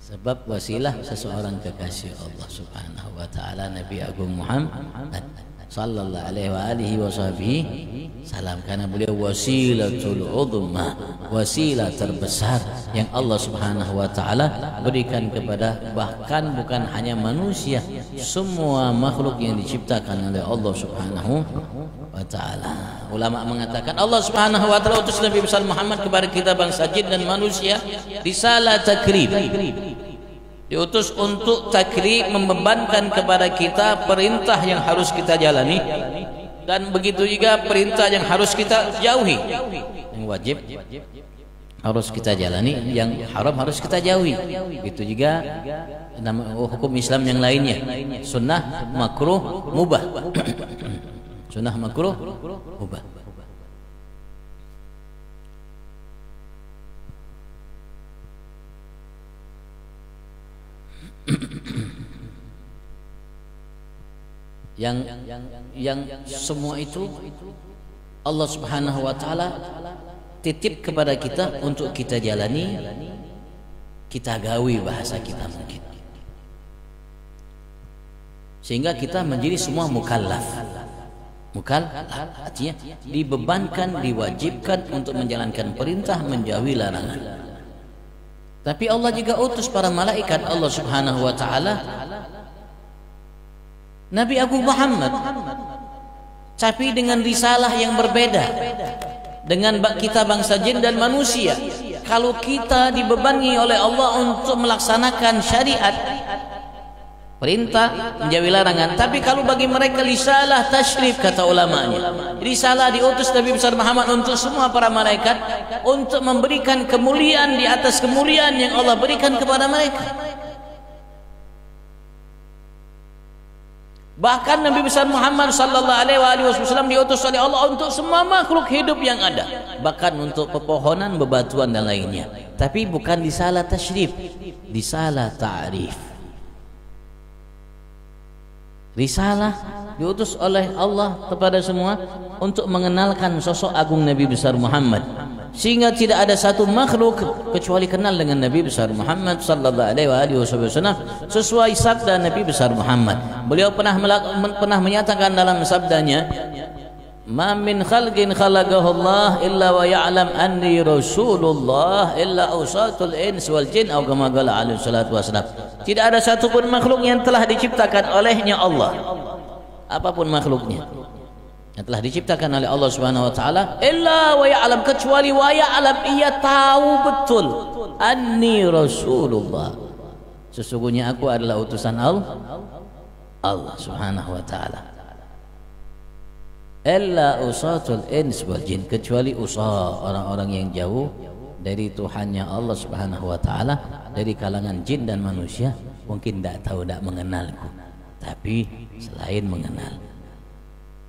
sebab wasilah seseorang kekasih Allah Subhanahu wa taala, Nabi Agung Muhammad sallallahu alaihi wasallam, karena beliau wasilatul uzma, wasilah terbesar yang Allah Subhanahu wa taala berikan kepada bahkan bukan hanya manusia, semua makhluk yang diciptakan oleh Allah Subhanahu wa taala. Ulama mengatakan Allah Subhanahu wa taala utus Nabi besar Muhammad kepada kita bangsa jin dan manusia risalah takrib, diutus untuk takrib, membebankan kepada kita perintah yang harus kita jalani, dan begitu juga perintah yang harus kita jauhi. Yang wajib harus kita jalani, yang haram harus kita jauhi. Itu juga hukum Islam yang lainnya, sunnah, makruh, mubah. Sunnah, makruh, mubah. yang semua itu Allah Subhanahu wa taala titip kepada kita untuk kita jalani, kita gawi bahasa kita mungkin, sehingga kita menjadi semua mukallaf. Mukallaf artinya dibebankan, diwajibkan untuk menjalankan perintah, menjauhi larangan. Tapi Allah juga utus para malaikat Allah Subhanahu wa taala, Nabi Agung Muhammad, tapi dengan risalah yang berbeda dengan kita bangsa jin dan manusia. Kalau kita dibebani oleh Allah untuk melaksanakan syariat, perintah, menjauhi larangan, tapi kalau bagi mereka risalah tasyrif, kata ulamanya, risalah diutus Nabi besar Muhammad untuk semua para malaikat, untuk memberikan kemuliaan di atas kemuliaan yang Allah berikan kepada mereka. Bahkan Nabi besar Muhammad sallallahu alaihi wasallam diutus oleh Allah untuk semua makhluk hidup yang ada, bahkan untuk pepohonan, bebatuan dan lainnya. Tapi bukan risalah tasyrif, risalah ta'rif. Risalah diutus oleh Allah kepada semua untuk mengenalkan sosok agung Nabi besar Muhammad, sehingga tidak ada satu makhluk kecuali kenal dengan Nabi besar Muhammad sallallahu alaihi wasallam sesuai sabda Nabi besar Muhammad. Beliau pernah menyatakan dalam sabdanya, "Ma min khalqin khalaqahu Allah illa wa ya'lam anni Rasulullah illa awsatul ins wal jin," atau kama qala alaihi salatu wasallam. Tidak ada satupun makhluk yang telah diciptakan olehnya Allah, apapun makhluknya yang telah diciptakan oleh Allah Subhanahu wa taala, illa wa ya'lam, kecuali wa ya'lam, ia tahu betul, anni Rasulullah, sesungguhnya aku adalah utusan Allah Subhanahu wa taala. Illa usatul ins wal jin, kecuali usah orang-orang yang jauh dari Tuhannya Allah Subhanahu wa taala, dari kalangan jin dan manusia, mungkin tidak tahu, tidak mengenalku. Tapi selain mengenal,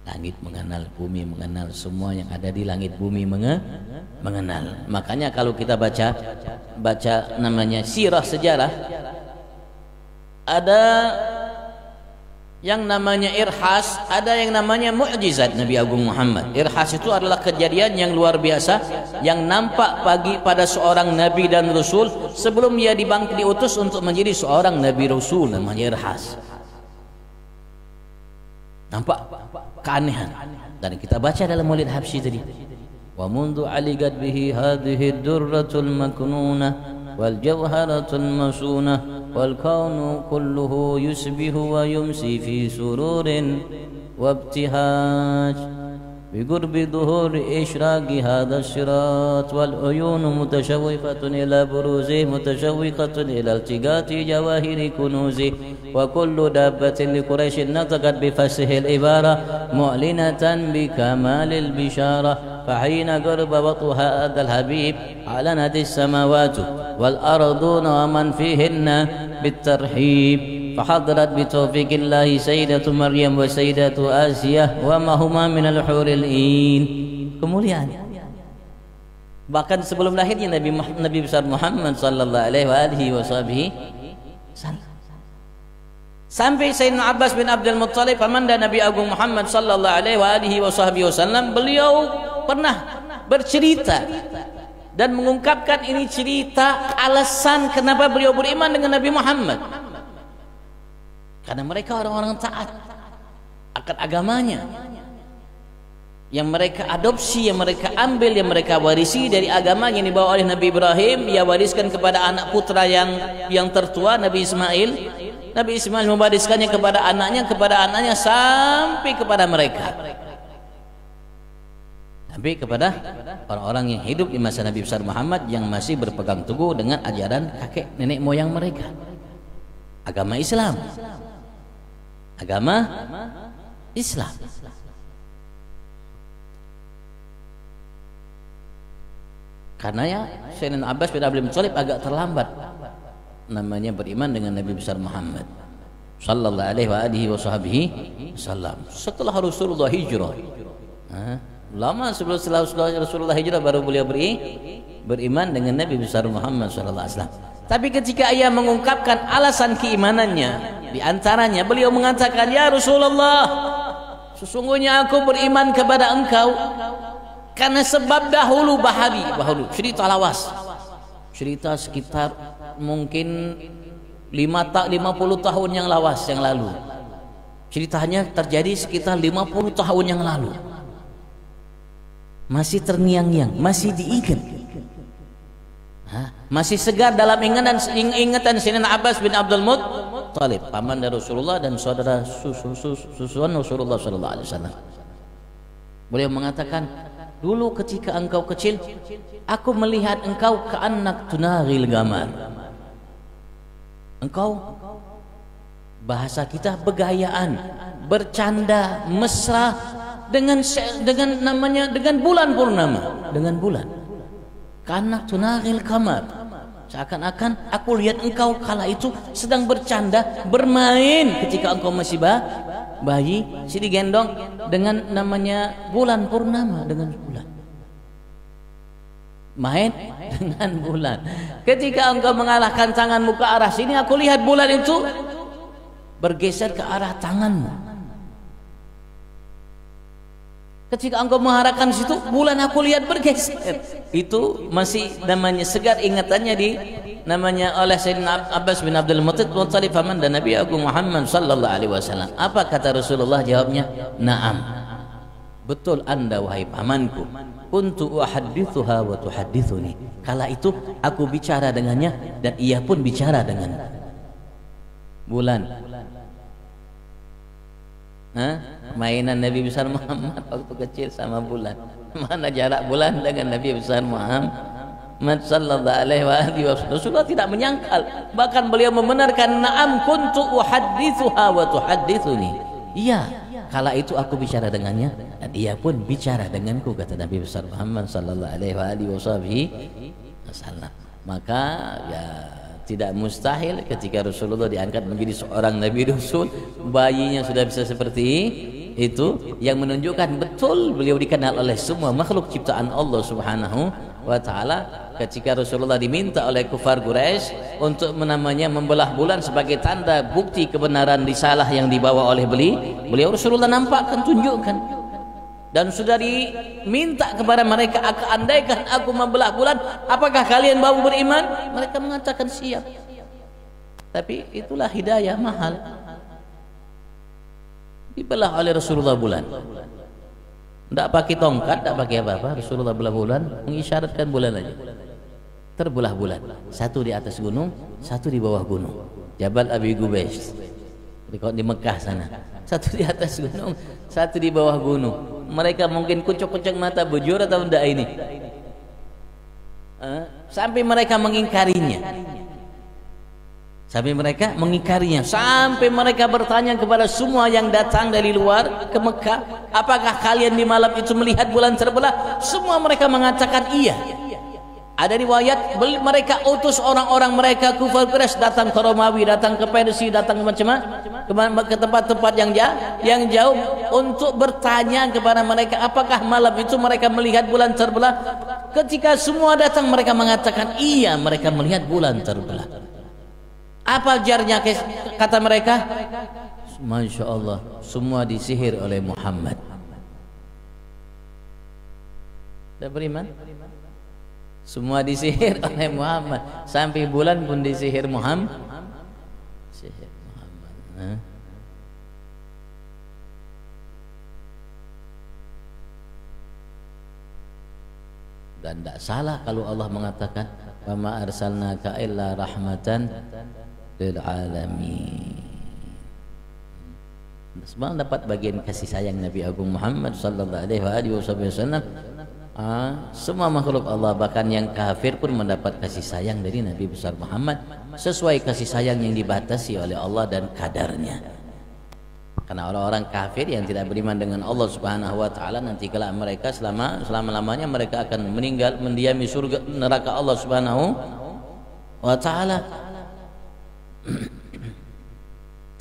langit mengenal, bumi mengenal, semua yang ada di langit bumi mengenal. Makanya kalau kita baca namanya sirah, sejarah, ada yang namanya irhas, ada yang namanya mukjizat Nabi Agung Muhammad. Irhas itu adalah kejadian yang luar biasa yang nampak pada seorang nabi dan rasul sebelum dia diutus untuk menjadi seorang nabi rasul, namanya irhas. Nampak keanehan, dan kita baca dalam Maulid Habsyi tadi, wa mundu aligat bihi hadhihi durratul maknunah wal jawharatul masunah wal kaunu kulluhu yusbihu wa yumsi fi sururin wa ibtihaj bi qurbi dhuhuri ishraqi hadha as-sirat wal uyunu mutashawwifatun ila buruzi mutashawwiqatun ila iltigati jawahiri kunuzi wa kullu dabbatin li quraishin nataqat bi fasihil ibara mu'linatan bi kamalil bishara فحين قرب وطها هذا الحبيب علنت السماوات والأرضون ومن فيهن بالترحيب فحضرت بتوفيق الله سيدة مريم وسيدة آسية وما هما من الحور العين. Kemuliaan. Bahkan sebelum lahirnya Nabi besar Muhammad sallallahu alaihi wasallam, sampai Sayyidina Abbas bin Abdul Muttalib, pamanda Nabi Agung Muhammad sallallahu alaihi wasallam, beliau pernah bercerita dan mengungkapkan ini cerita alasan kenapa beliau beriman dengan Nabi Muhammad, karena mereka orang-orang taat akan agamanya yang mereka adopsi, yang mereka ambil, yang mereka warisi dari agama yang dibawa oleh Nabi Ibrahim. Ia wariskan kepada anak putra yang tertua, Nabi Ismail. Nabi Ismail mewariskannya kepada anaknya sampai kepada mereka, sampai kepada orang-orang yang hidup di masa Nabi besar Muhammad yang masih berpegang teguh dengan ajaran kakek nenek moyang mereka, agama Islam, agama Islam. Karena ya Sayyidina Abbas bin Abdul Muttalib agak terlambat namanya beriman dengan Nabi besar Muhammad sallallahu alaihi wasallam setelah Rasulullah hijrah. Lama setelah Rasulullah hijrah baru beliau beriman dengan Nabi besar Muhammad sallallahu alaihi wasallam. Tapi ketika ia mengungkapkan alasan keimanannya, di antaranya beliau mengatakan, "Ya Rasulullah, sesungguhnya aku beriman kepada engkau karena sebab dahulu cerita lawas, cerita sekitar mungkin 50 tahun yang lalu. Ceritanya terjadi sekitar 50 tahun yang lalu. Masih terngiang-ngiang, masih diingat, masih segar dalam ingatan Sayyidina Abbas bin Abdul Muttalib, paman dari Rasulullah dan saudara susuan Rasulullah sallallahu alaihi wasallam. Beliau mengatakan, dulu ketika engkau kecil, aku melihat engkau ka'annak tunaril gamar. Engkau, bahasa kita, begayaan, bercanda, mesra dengan bulan purnama, dengan bulan. Ka'annak tunaril gamar. Seakan-akan aku lihat engkau kala itu sedang bercanda, bermain ketika engkau masih bayi, si digendong dengan namanya bulan purnama, dengan bulan, main dengan bulan. Ketika engkau mengalahkan tanganmu ke arah sini, aku lihat bulan itu bergeser ke arah tanganmu. Ketika engkau mengarahkan situ, bulan aku lihat bergeser. Itu masih namanya segar ingatannya namanya oleh Sayyidina Abbas bin Abdul Muttalib, paman dan Nabi Agung Muhammad sallallahu alaihi wasallam. Apa kata Rasulullah? Jawabnya, "Na'am. Betul Anda wahai pamanku. Kuntu uhaddithuha wa tuhaddithuni." Kala itu aku bicara dengannya dan ia pun bicara dengan bulan. Mainan Nabi besar Muhammad waktu kecil sama bulan. Mana jarak bulan dengan Nabi besar Muhammad sallallahu alaihi wasallam. Rasulullah tidak menyangkal, bahkan beliau membenarkan, "Na'am kuntu uhaddithuha wa tuhaddithuni." Iya, kala itu aku bicara dengannya dan ia pun bicara denganku, kata Nabi besar Muhammad sallallahu alaihi wasallam. Maka ya tidak mustahil ketika Rasulullah diangkat menjadi seorang Nabi Rasul, bayinya sudah bisa seperti itu, yang menunjukkan betul beliau dikenal oleh semua makhluk ciptaan Allah Subhanahu wa ta'ala. Ketika Rasulullah diminta oleh kufar Quraisy untuk membelah bulan sebagai tanda bukti kebenaran risalah yang dibawa oleh beliau, Rasulullah nampakkan, tunjukkan. Dan sudah diminta kepada mereka, andaikan aku membelah bulan, apakah kalian mau beriman? Mereka mengatakan siap. Tapi itulah hidayah mahal. Dibelah oleh Rasulullah bulan. Tidak pakai tongkat, tidak pakai apa-apa. Rasulullah belah bulan, mengisyaratkan bulan aja. Terbelah bulan. Satu di atas gunung, satu di bawah gunung. Jabal Abi Qubais di Mekah sana. Satu di atas gunung, satu di bawah gunung. Mereka mungkin kucuk-kucuk mata, bujur atau tidak ini, sampai mereka mengingkarinya, sampai mereka bertanya kepada semua yang datang dari luar ke Mekah, apakah kalian di malam itu melihat bulan terbelah? Semua mereka mengatakan iya. Ada riwayat mereka utus orang-orang mereka kufar Quraisy datang ke Romawi, datang ke Persia, datang ke ke tempat-tempat yang jauh untuk bertanya kepada mereka, apakah malam itu mereka melihat bulan terbelah? Ketika semua datang mereka mengatakan iya, mereka melihat bulan terbelah. Apa jarnya kata mereka? Masya Allah, semua disihir oleh Muhammad. Sudah beriman? Semua disihir oleh Muhammad, sampai bulan pun disihir Muhammad. Sihir Muhammad. Dan tidak salah kalau Allah mengatakan wa ma arsalnaka illa rahmatan lil alamin. Semua dapat bagian kasih sayang Nabi Agung Muhammad sallallahu alaihi wasallam. Semua makhluk Allah, bahkan yang kafir pun mendapat kasih sayang dari Nabi besar Muhammad sesuai kasih sayang yang dibatasi oleh Allah dan kadarnya. Karena orang-orang kafir yang tidak beriman dengan Allah Subhanahu wa taala, nanti kala mereka selama-lamanya mereka akan meninggal mendiami surga neraka Allah Subhanahu wa taala.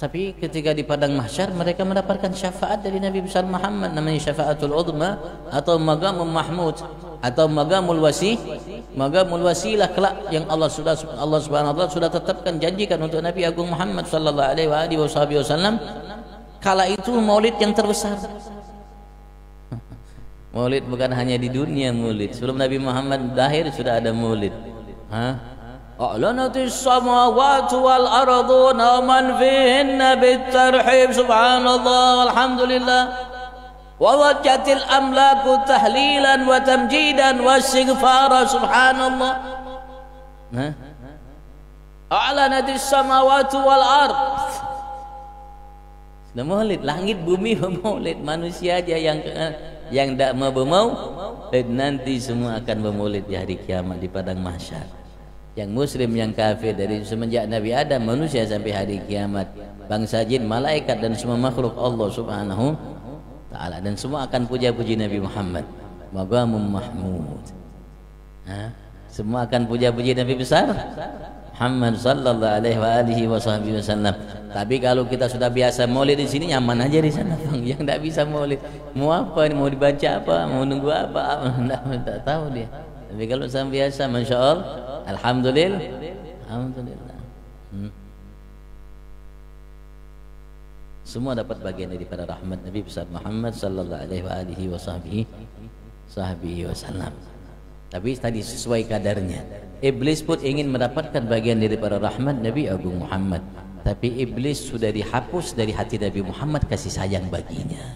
Tapi ketika di padang mahsyar mereka mendapatkan syafaat dari Nabi besar Muhammad, namanya syafaatul uzma atau magamul mahmud atau magamul wasilah kelak yang Allah Subhanahu wa taala sudah tetapkan, janjikan untuk Nabi Agung Muhammad sallallahu alaihi wasallam. Kala itu maulid yang terbesar. Maulid bukan hanya di dunia, maulid sebelum Nabi Muhammad lahir sudah ada maulid. A'lanatis samawati wal arduna man fihinna bitarhib, subhanallah walhamdulillah, wa wajjatil amlaku tahlilan wa tamjidan wa istighfara, subhanallah. A'lanatis samawati wal ard, maulid, langit bumi bermaulid, manusia aja yang tidak mau bermaulid, nanti semua akan bermaulid di hari kiamat di padang mahsyar. Yang muslim, yang kafir, dari semenjak Nabi Adam manusia sampai hari kiamat, bangsa jin, malaikat dan semua makhluk Allah Subhanahu taala, dan semua akan puja-puji Nabi Muhammad Magamum Mahmud. Semua akan puja-puji Nabi besar Muhammad sallallahu alaihi wasallam. Tapi kalau kita sudah biasa maulid di sini, nyaman aja di sana, Bang. Yang tidak bisa maulid, mau apa, mau dibaca apa, mau nunggu apa, tidak tahu dia. Tapi kalau sama biasa, masya Allah, alhamdulillah. Semua dapat bagian daripada rahmat Nabi besar Muhammad sallallahu alaihi wasallam. Tapi tadi sesuai kadarnya. Iblis pun ingin mendapatkan bagian daripada rahmat Nabi Agung Muhammad, tapi iblis sudah dihapus dari hati Nabi Muhammad kasih sayang baginya.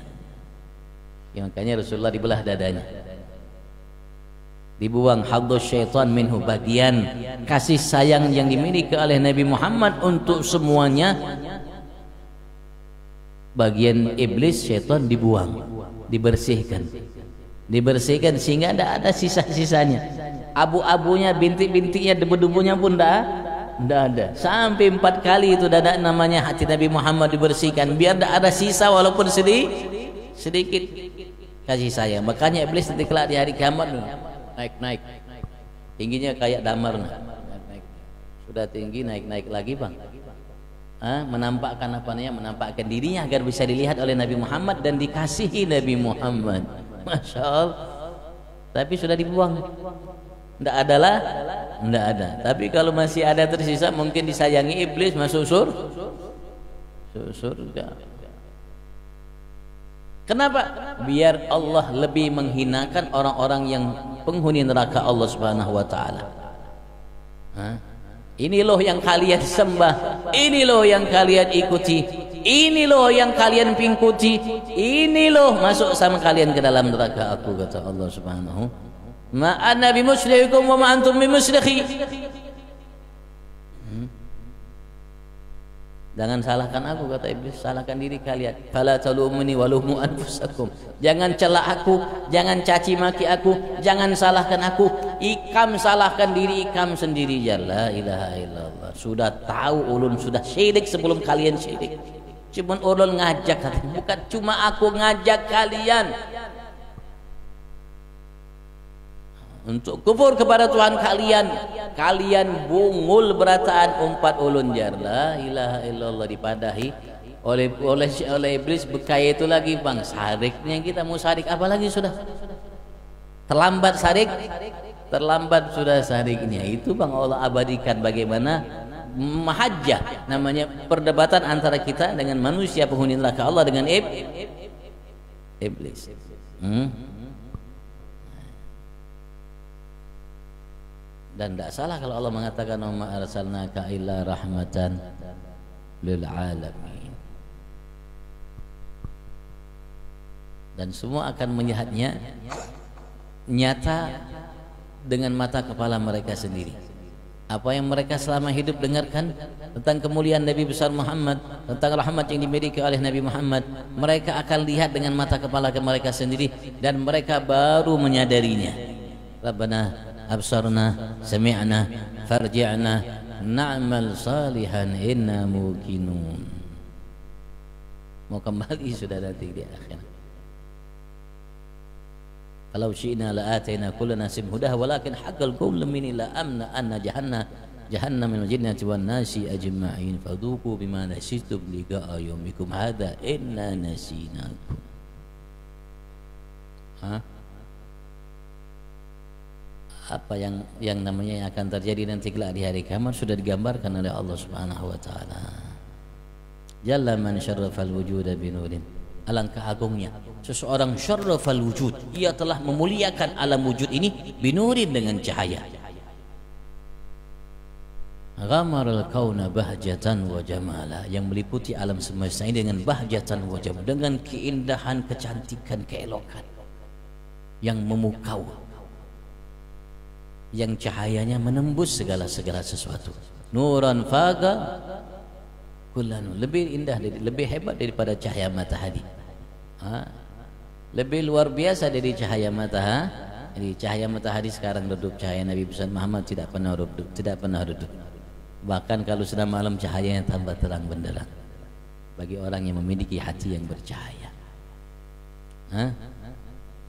Ya, makanya Rasulullah dibelah dadanya, dibuang hadus syaitan minhu, bagian kasih sayang yang dimiliki oleh Nabi Muhammad untuk semuanya, bagian iblis syaitan dibuang, dibersihkan sehingga tidak ada sisa-sisanya. Abu-abunya, bintik-bintiknya, debu-debunya pun tidak ada. Sampai 4 kali itu ada namanya hati Nabi Muhammad dibersihkan, biar tidak ada sisa walaupun sedikit kasih sayang. Makanya iblis nanti kelak di hari kiamat naik tingginya kayak damar, sudah tinggi naik lagi, Bang. Menampakkan menampakkan dirinya agar bisa dilihat oleh Nabi Muhammad dan dikasihi Nabi Muhammad. Masya Allah. Tapi sudah dibuang, tidak ada. Tapi kalau masih ada tersisa, mungkin disayangi iblis, masuk surga. Kenapa? Biar Allah lebih menghinakan orang-orang yang penghuni neraka Allah Subhanahu wa taala. Ini loh yang kalian sembah, ini loh yang kalian ikuti, ini loh yang kalian pingkuti, ini loh masuk sama kalian ke dalam neraka aku, kata Allah Subhanahu. Ma ana bimusyrikikum wa ma antum bimusyrikhi. Jangan salahkan aku, kata iblis, salahkan diri kalian. Fala talumuni walumu anfusakum. Jangan celak aku, jangan caci maki aku, jangan salahkan aku. Ikam salahkan diri ikam sendiri. Ya la ilaha illallah. Sudah tahu ulun sudah syirik sebelum kalian syirik. Cuma ulun ngajak, bukan cuma aku ngajak kalian untuk kufur kepada Tuhan kalian. Kalian bungul berataan umpat ulun, jar la ilaha illallah, dipadahi oleh iblis. Bekaya itu lagi, Bang, sariknya kita mau sarik apalagi, sudah terlambat sudah sariknya. Itu, Bang, Allah abadikan bagaimana mahajjah, namanya perdebatan antara kita dengan manusia penghuni neraka Allah dengan iblis. Dan tidak salah kalau Allah mengatakan wa ma arsalnaka illa rahmatan lil alamin. Dan semua akan melihatnya nyata dengan mata kepala mereka sendiri. Apa yang mereka selama hidup dengarkan tentang kemuliaan Nabi besar Muhammad, tentang rahmat yang dimiliki oleh Nabi Muhammad, mereka akan lihat dengan mata kepala mereka sendiri dan mereka baru menyadarinya. Rabbana absarna sami'na farji'na na'mal salihan inna muqinun. Mau kembali sudah nanti di akhir. Kalau syi'na la'atayna kulla nasim hudah walakin haqqal qawlu minni la amna anna jahannam minal jinnati wan nasi ajma'in fadhuqu bima nasitum liqa'a yaumikum hadza inna nasinakum. Apa yang namanya yang akan terjadi nanti kelak di hari kiamat sudah digambarkan oleh Allah Subhanahu wa taala. Jalla man syarrafal wujuda binurin. Alangkah agungnya seseorang syarrafal wujud, ia telah memuliakan alam wujud ini binurin dengan cahaya. Ghamarul kauna bahjatan wa jamala, yang meliputi alam semesta ini dengan bahjatan wa jamal, dengan keindahan, kecantikan, keelokan yang memukau, yang cahayanya menembus segala sesuatu. Nuran faga kullanu, lebih indah, lebih hebat daripada cahaya matahari. Lebih luar biasa dari cahaya matahari. Jadi cahaya matahari sekarang redup, cahaya Nabi besar Muhammad tidak pernah redup. Bahkan kalau sudah malam cahayanya tambah terang benderang bagi orang yang memiliki hati yang bercahaya.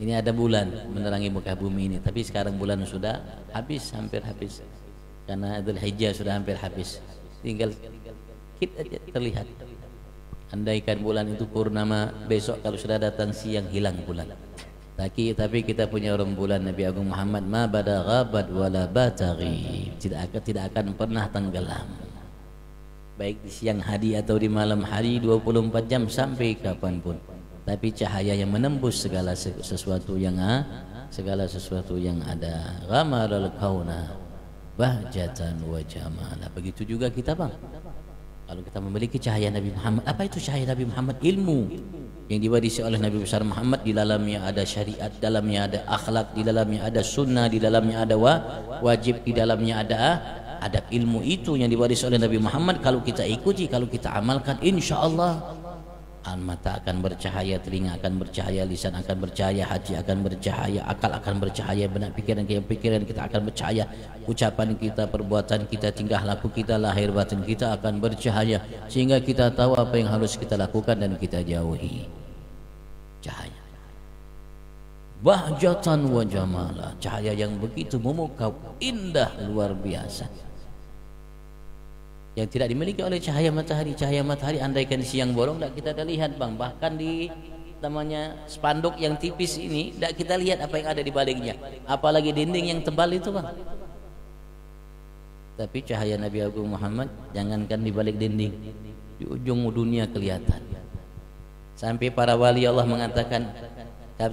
Ini ada bulan menerangi muka bumi ini, tapi sekarang bulan sudah habis, hampir habis, karena Dzulhijjah sudah hampir habis, tinggal sedikit aja terlihat. Andaikan bulan itu purnama, besok kalau sudah datang siang hilang bulan. Tapi kita punya rembulan Nabi Agung Muhammad, ma bada ghabat wala bataghi, tidak akan pernah tenggelam, baik di siang hari atau di malam hari, 24 jam sampai kapanpun. Tapi cahaya yang menembus segala sesuatu yang ada. Ghamarul kauna bahjatan wa jamala. Begitu juga kita, Bang. Kalau kita memiliki cahaya Nabi Muhammad, apa itu cahaya Nabi Muhammad? Ilmu yang diwarisi oleh Nabi besar Muhammad. Di dalamnya ada syariat, di dalamnya ada akhlak, di dalamnya ada sunnah, di dalamnya ada wajib, di dalamnya ada adab. Ilmu itu yang diwarisi oleh Nabi Muhammad, kalau kita ikuti, kalau kita amalkan, insya Allah mata akan bercahaya, telinga akan bercahaya, lisan akan bercahaya, hati akan bercahaya, akal akan bercahaya, benak pikiran kita akan bercahaya, ucapan kita, perbuatan kita, tingkah laku kita, lahir batin kita akan bercahaya, sehingga kita tahu apa yang harus kita lakukan dan kita jauhi. Cahaya bahjatan wa jamala, cahaya yang begitu memukau, indah, luar biasa, yang tidak dimiliki oleh cahaya matahari. Cahaya matahari andaikan siang bolong tidak kita ada lihat, Bang. Bahkan di namanya spanduk yang tipis ini tidak kita lihat apa yang ada di baliknya, apalagi dinding yang tebal itu, Bang. Tapi cahaya Nabi Agung Muhammad, jangankan di balik dinding, di ujung dunia kelihatan. Sampai para wali Allah mengatakan,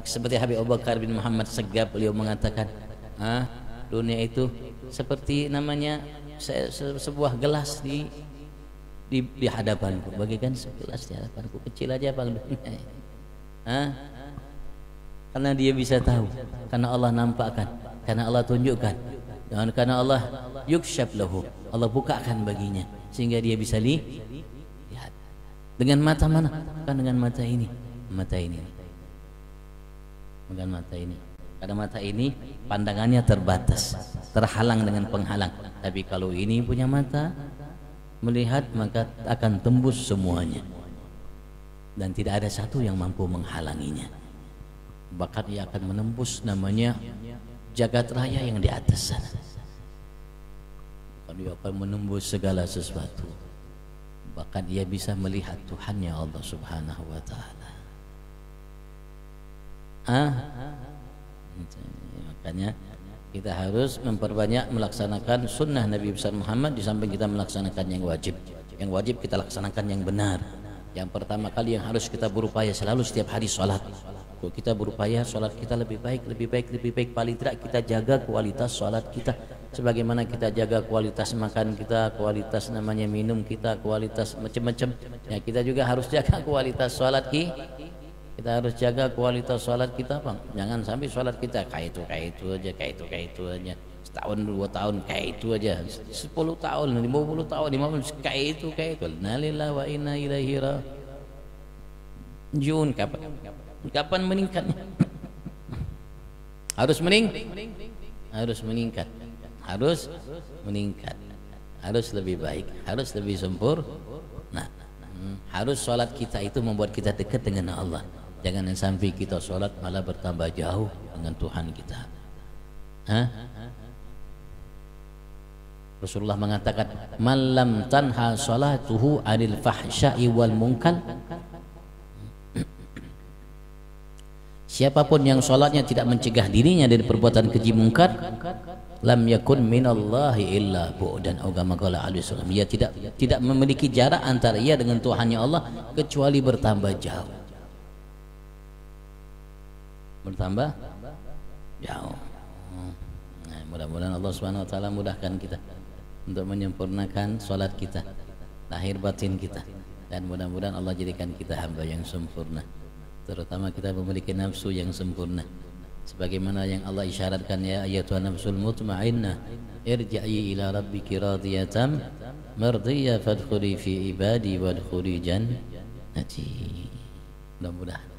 seperti Habib Abu Bakar bin Muhammad Segaf, beliau mengatakan, dunia itu seperti namanya sebuah gelas di hadapanku, bagaikan segelas di hadapanku, kecil aja, Bang, dunia. Karena dia bisa tahu, karena Allah nampakkan, karena Allah tunjukkan, dan karena Allah yukshaf lahu, Allah bukakan baginya, sehingga dia bisa lihat. Dengan mata mana? Kan dengan mata ini, dengan mata ini. Karena mata ini pandangannya terbatas, terhalang dengan penghalang. Tapi kalau ini punya mata melihat, maka akan tembus semuanya, dan tidak ada satu yang mampu menghalanginya. Bahkan ia akan menembus namanya jagat raya yang di atas sana. Dia akan menembus segala sesuatu. Bahkan ia bisa melihat Tuhannya Allah Subhanahu wa taala. Makanya kita harus memperbanyak melaksanakan sunnah Nabi besar Muhammad, di samping kita melaksanakan yang wajib. Yang wajib kita laksanakan yang benar. Yang pertama kali yang harus kita berupaya selalu setiap hari sholat. Kalau kita berupaya sholat kita lebih baik, paling tidak kita jaga kualitas sholat kita, sebagaimana kita jaga kualitas makan kita, kualitas namanya minum kita, kualitas macam-macam. Ya, kita juga harus jaga kualitas sholat Kita harus jaga kualitas sholat kita, Bang. Jangan sampai sholat kita kayak itu aja. Setahun 2 tahun kayak itu aja. 10 tahun, 50 tahun, 50 kayak itu. Innalillahi wa inna ilaihi raji'un. Kapan meningkatnya? Harus meningkat. Harus lebih baik, harus lebih sempurna. Harus sholat kita itu membuat kita dekat dengan Allah. Jangan sampai kita sholat malah bertambah jauh dengan Tuhan kita. Rasulullah mengatakan, "Man lam tanha sholatuhu 'anil fahsya'i wal munkar." Siapapun yang sholatnya tidak mencegah dirinya dari perbuatan keji mungkar, lam yakun minallahi illa bu'dan atau kama qala alaihi wasallam. Ia tidak memiliki jarak antara ia dengan Tuhannya Allah kecuali bertambah jauh. Bertambah jauh. Nah, mudah-mudahan Allah Subhanahu wa taala mudahkan kita untuk menyempurnakan salat kita, lahir batin kita, dan mudah-mudahan Allah jadikan kita hamba yang sempurna. Terutama kita memiliki nafsu yang sempurna. Sebagaimana yang Allah isyaratkan, ya ayyatuhan nafsul mutmainnah irji'i ila rabbiki radiyatan mardiyah fadkhuli fi ibadi wadkhuli jannati. Mudah-mudahan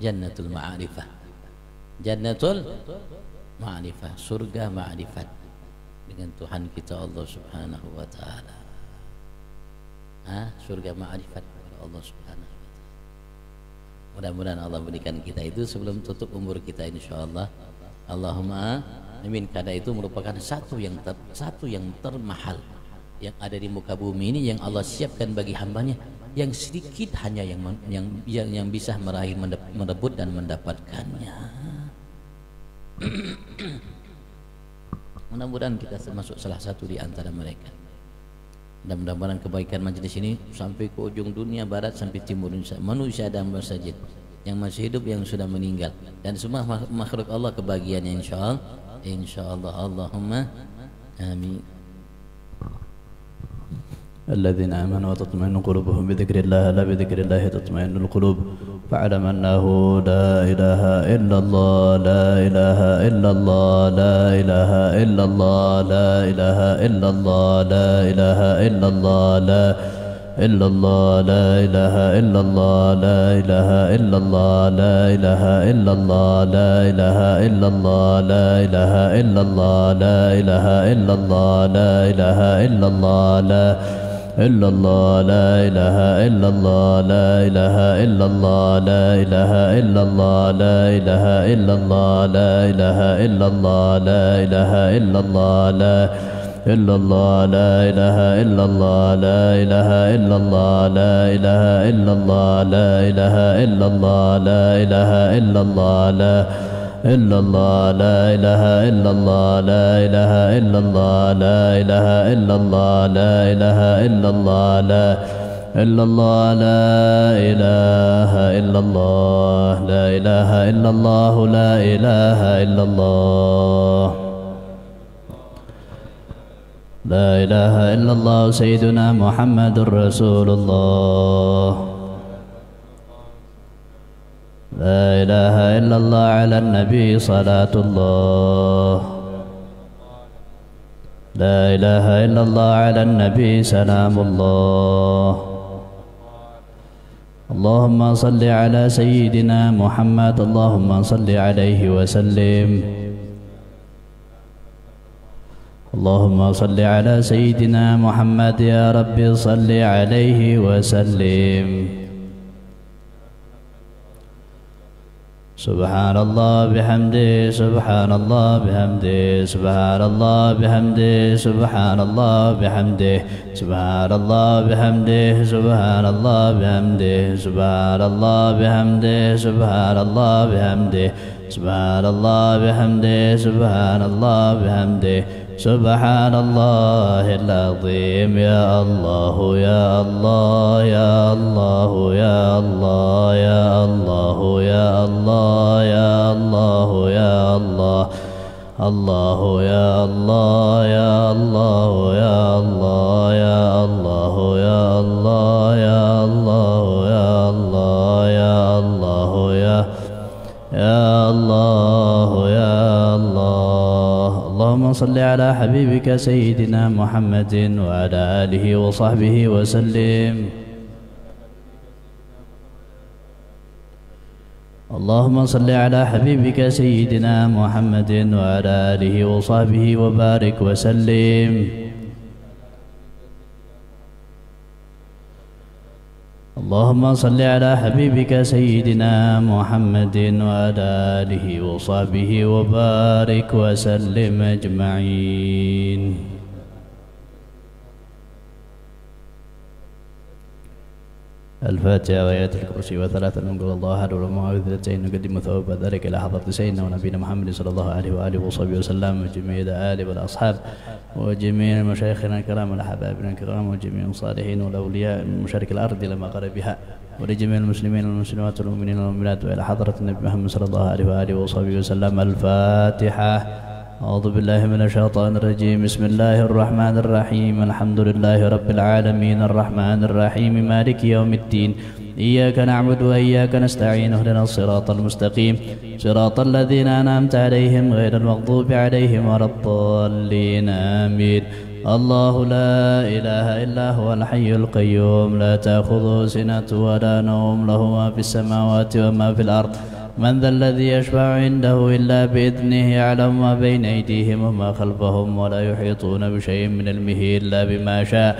Jannatul Ma'rifah, Jannatul Ma'rifah, surga ma'rifat dengan Tuhan kita Allah Subhanahu wa taala. Surga ma'rifat kepada Allah Subhanahu wa taala. Mudah-mudahan Allah berikan kita itu sebelum tutup umur kita insyaallah. Allahumma amin. Karena itu merupakan satu yang termahal yang ada di muka bumi ini, yang Allah siapkan bagi hambanya, yang sedikit hanya yang bisa meraih, merebut dan mendapatkannya. Mudah-mudahan kita termasuk salah satu di antara mereka. Dan mudah-mudahan kebaikan majelis ini sampai ke ujung dunia, barat sampai timur, manusia dan masjid yang masih hidup, yang sudah meninggal, dan semua makhluk Allah kebahagiaannya insyaallah. Allahumma amin. الذين آمنوا وتطمئن قلوبهم بذكر الله لا بذكر الله تطمئن القلوب فاعلم أنه لا إله إلا الله لا إله إلا الله لا إله إلا الله لا إله إلا الله لا إله إلا الله لا إلا الله لا إله إلا الله لا إله إلا الله لا إله إلا الله لا إله إلا الله لا إله إلا الله لا إله إلا الله لا إله إلا الله لا إلا الله لا إله إلا الله لا إله إلا الله لا إله إلا الله لا إله إلا الله لا إله إلا الله لا إله إلا الله لا إلا الله لا إله إلا الله لا إله إلا الله لا إله إلا الله لا إله إلا الله لا إله إلا الله لا إلا الله لا إله إلا الله لا إله إلا الله لا إله إلا الله لا إله إلا الله لا إلا الله لا إله إلا الله لا إله إلا الله لا إله إلا الله لا إله إلا الله سيدنا محمد رسول الله لا إله إلا الله على النبي صلاة الله لا إله إلا الله على النبي سلام الله اللهم صل على سيدنا محمد اللهم صل عليه وسلم اللهم صل على سيدنا محمد يا رب صل عليه وسلم سبحان الله بحمده سبحان الله بحمده سبحان الله بحمده سبحان الله بحمده سبحان الله بحمده سبحان الله بحمده سبحان الله بحمده سبحان الله بحمده سبحان الله بحمده سبحان الله بحمده سبحان الله العظيم يا الله يا الله يا الله يا الله يا الله يا الله يا الله يا الله الله يا الله يا الله يا الله يا الله يا اللهم صل على حبيبك سيدنا محمد وعلى آله وصحبه وسلم. اللهم صل على حبيبك سيدنا محمد وعلى آله وصحبه وبارك وسلم. اللهم صل على حبيبك سيدنا محمد وعلى آله وصحبه وبارك وسلم أجمعين. الفاتحة وآيات الكرسي وثلاثة من قول الله أحد والمعوذتين نقدم ثواب ذلك إلى حضرة سيدنا ونبينا محمد صلى الله عليه وآله وصحبه وسلم وجميع الآل والأصحاب وجميع مشايخنا الكرام والأحبابنا الكرام وجميع الصالحين والأولياء من مشارق الأرض لما قرب بها ولجميع المسلمين والمسلمات والمؤمنين والمؤمنات وإلى حضرة النبي محمد صلى الله عليه وآله وصحبه وسلم. الفاتحة. أعوذ بالله من الشيطان الرجيم. بسم الله الرحمن الرحيم. الحمد لله رب العالمين الرحمن الرحيم مالك يوم الدين إياك نعبد وإياك نستعين اهدنا الصراط المستقيم صراط الذين أنعمت عليهم غير المغضوب عليهم ولا الضالين آمين. الله لا إله إلا هو الحي القيوم لا تأخذه سنة ولا نوم له ما في السماوات وما في الأرض من ذا الذي يشفع عنده إلا بإذنه يعلم ما بين أيديهم وما خلفهم ولا يحيطون بشيء من علمه إلا بما شاء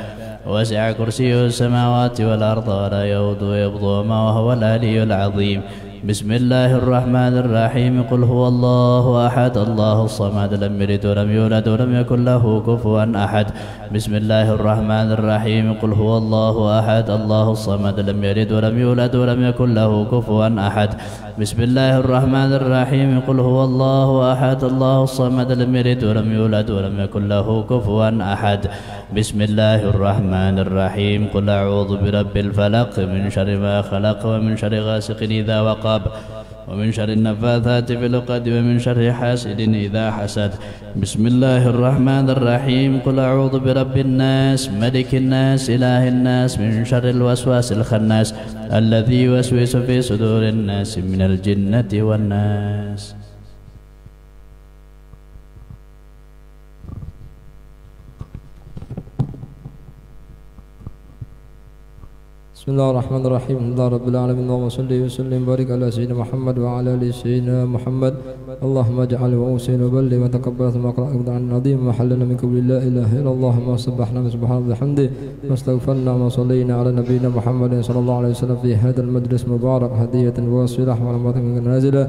وسع كرسيه السماوات والأرض ولا يؤوده حفظهما وهو العلي العظيم. بسم الله الرحمن الرحيم. قل هو الله أحد الله الصمد لم يلد ولم يولد ولم يكن له كفوا أحد. بسم الله الرحمن الرحيم. قل هو الله أحد الله الصمد لم يلد ولم يولد ولم يكن له كفوا أحد. بسم الله الرحمن الرحيم. قل هو الله أحد الله الصمد لم يلد ولم يولد ولم يكن له كفوا أحد. بسم الله الرحمن الرحيم. قل أعوذ برب الفلق من شر ما خلق ومن شر غاسق إذا وقب ومن شر النفاثات في العقد ومن شر حاسد إذا حسد. بسم الله الرحمن الرحيم. قل أعوذ برب الناس ملك الناس إله الناس من شر الوسواس الخناس الذي يوسوس في صدور الناس من الجنة والناس. بسم الله الرحمن الرحيم. الحمد لله رب العالمين اللهم صل وسلم وبارك على سيدنا محمد وعلى ال سيدنا محمد. اللهم اجعل واوصل وبلغ وتقبل ثم اقرا عن العظيم وحلنا من قبل لا اله الا الله ما سبحنا سبحانه وبحمده واستغفرنا وصلينا على نبينا محمد صلى الله عليه وسلم في هذا المجلس المبارك هديه واصله ورحمه نازله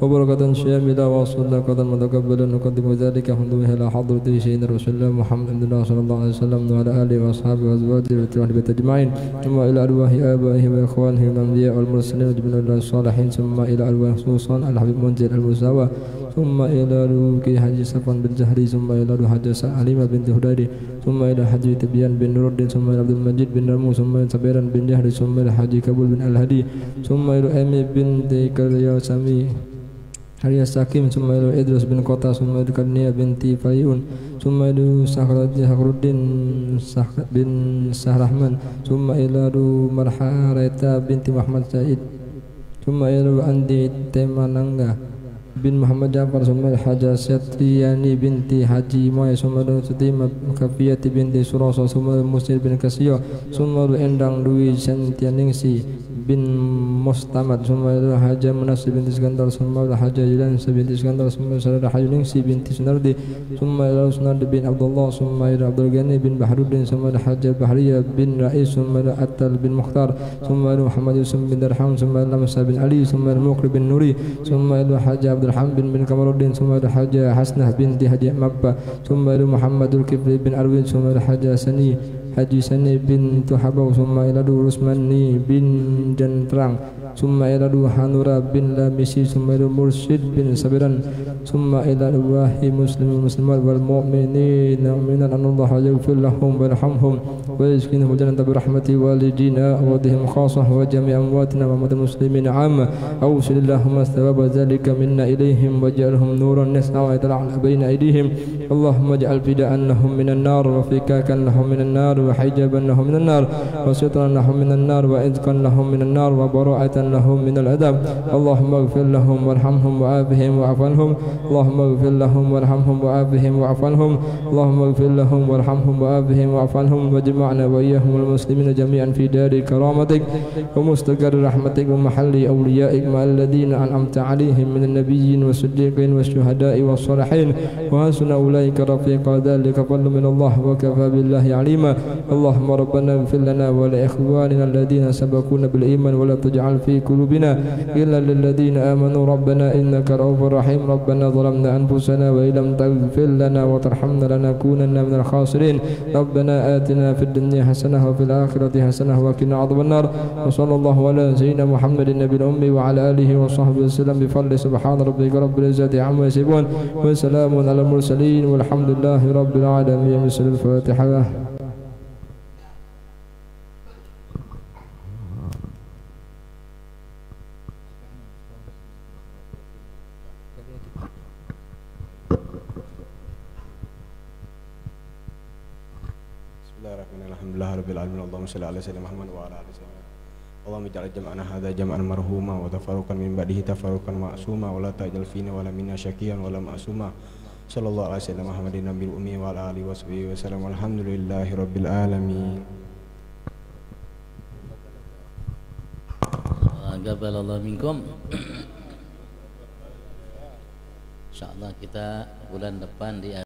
وبركه شامله وصدقه متقبلا نقدم ذلك حمدا الى حضره سيدنا رسول الله محمد صلى الله عليه وسلم وعلى اله واصحابه وازواجه وذريته اجمعين ثم إلى أرواح آبائهم وإخوانهم الأنبياء والمرسلين وجميع الصالحين ثم إلى أرواح خصوصا الحبيب منزل المساواة ثم إلى روح حج صفوان بن زهري ثم إلى روح حج عليمة بنت هديري ثم إلى حج تبيان بن نور الدين ثم إلى عبد المجيد بن رموز ثم إلى سبيرا بن جهري ثم إلى حج كبول بن الهدي ثم إلى أمي بنت كرياسمي Arya Sakim, ثم إلى إدرس بن قطع ثم إلى كرنية بنت فايون ثم إلى سخرالدين بن سهرحمن ثم إلى مرحارة بنت محمد سعيد ثم إلى أندي تيمانانغا بن محمد جعفر ثم إلى حاجة سترياني بنت حجي ماي ثم إلى ستيمة كفية بنت سراسة ثم إلى مسير بن كسيو ثم إلى إندang Dwi Sentianingsi bin Mustamad ثم إلى حاجة مناسب بنت اسكندر ثم إلى حاجة جيلان بنت اسكندر ثم إلى حاجة نينسي بنت سنردي ثم إلى سنرد بن عبد الله ثم إلى عبد الغني بن بحر الدين ثم إلى حاجة بحرية بن رئيس ثم إلى أتل بن مختار ثم إلى محمد يوسف بن درحام ثم إلى موسى بن علي ثم إلى مقرب بن نوري ثم إلى حاجة عبد الرحمن بن كمال الدين ثم إلى حاجة حسنة بنت حاجة مبا ثم إلى محمد الكفري بن أروين ثم إلى حاجة سني Haji Sani bin Tuhabau summa ila du Rusmani bin Jantrang summa ila du Hanura bin Lamisi summa ila Mursyid bin Sabiran summa ila wahi muslimin muslimat wal mu'minina mu'minat anallahu yaghfir lahum warhamhum wa yaskinhum jannata bi rahmati walidina wa bihim khassah wa jami' amwatina wa amwatil muslimin 'amma awsilillahumma thawaba dhalika minna ilayhim waj'alhum nuran yas'a ta'ala baina aydihim Allahumma ij'al fida'an lahum minan nar wa fikakan lahum minan nar وحجابا لهم من النار وسترا لهم من النار وإذقا لهم من النار وبراءة لهم من الأدب. اللهم اغفر لهم وارحمهم وعافهم واعف عنهم. اللهم اغفر لهم وارحمهم وعافهم واعف عنهم. اللهم اغفر لهم وارحمهم وعافهم واعف عنهم، واجمعنا وإياهم المسلمين جميعا في دار كرامتك ومستقر رحمتك ومحل أوليائك مع الذين أنعمت عليهم من النبيين والصديقين والشهداء والصالحين وحسن أولئك رفيقا، ذلك فضل من الله وكفى بالله عليما. اللهم ربنا اغفر لنا ولإخواننا الذين سبقونا بالإيمان ولا تجعل في قلوبنا إلا للذين آمنوا ربنا إنك رؤوف رحيم. ربنا ظلمنا أنفسنا وإن لم تغفر لنا وترحمنا لنكونن من الخاسرين. ربنا آتنا في الدنيا حسنة وفي الآخرة حسنة وقنا عذاب النار. وصلى الله على سيدنا محمد النبي الأمي وعلى آله وصحبه وسلم بفضل سبحان ربك رب العزة عما يصفون وسلام على المرسلين والحمد لله رب العالمين. بسم الفاتحة. Alhamdulillah rabbil alamin. Allahumma shalli ala sayyidina Muhammad wa ala ali sayyidina. Allahumma ij'al jam'ana hadza jam'an marhuma wa tafarruqan min ba'dihi tafarruqan ma'suma wa la taj'al fina wa la minna syaqiyan wa la ma'suma. Sallallahu ala sayyidina Muhammadin nabiyil ummi wa ala alihi washabihi wasallam. Alhamdulillahi rabbil alamin. Gabalallahu minkum. Insyaallah kita bulan depan di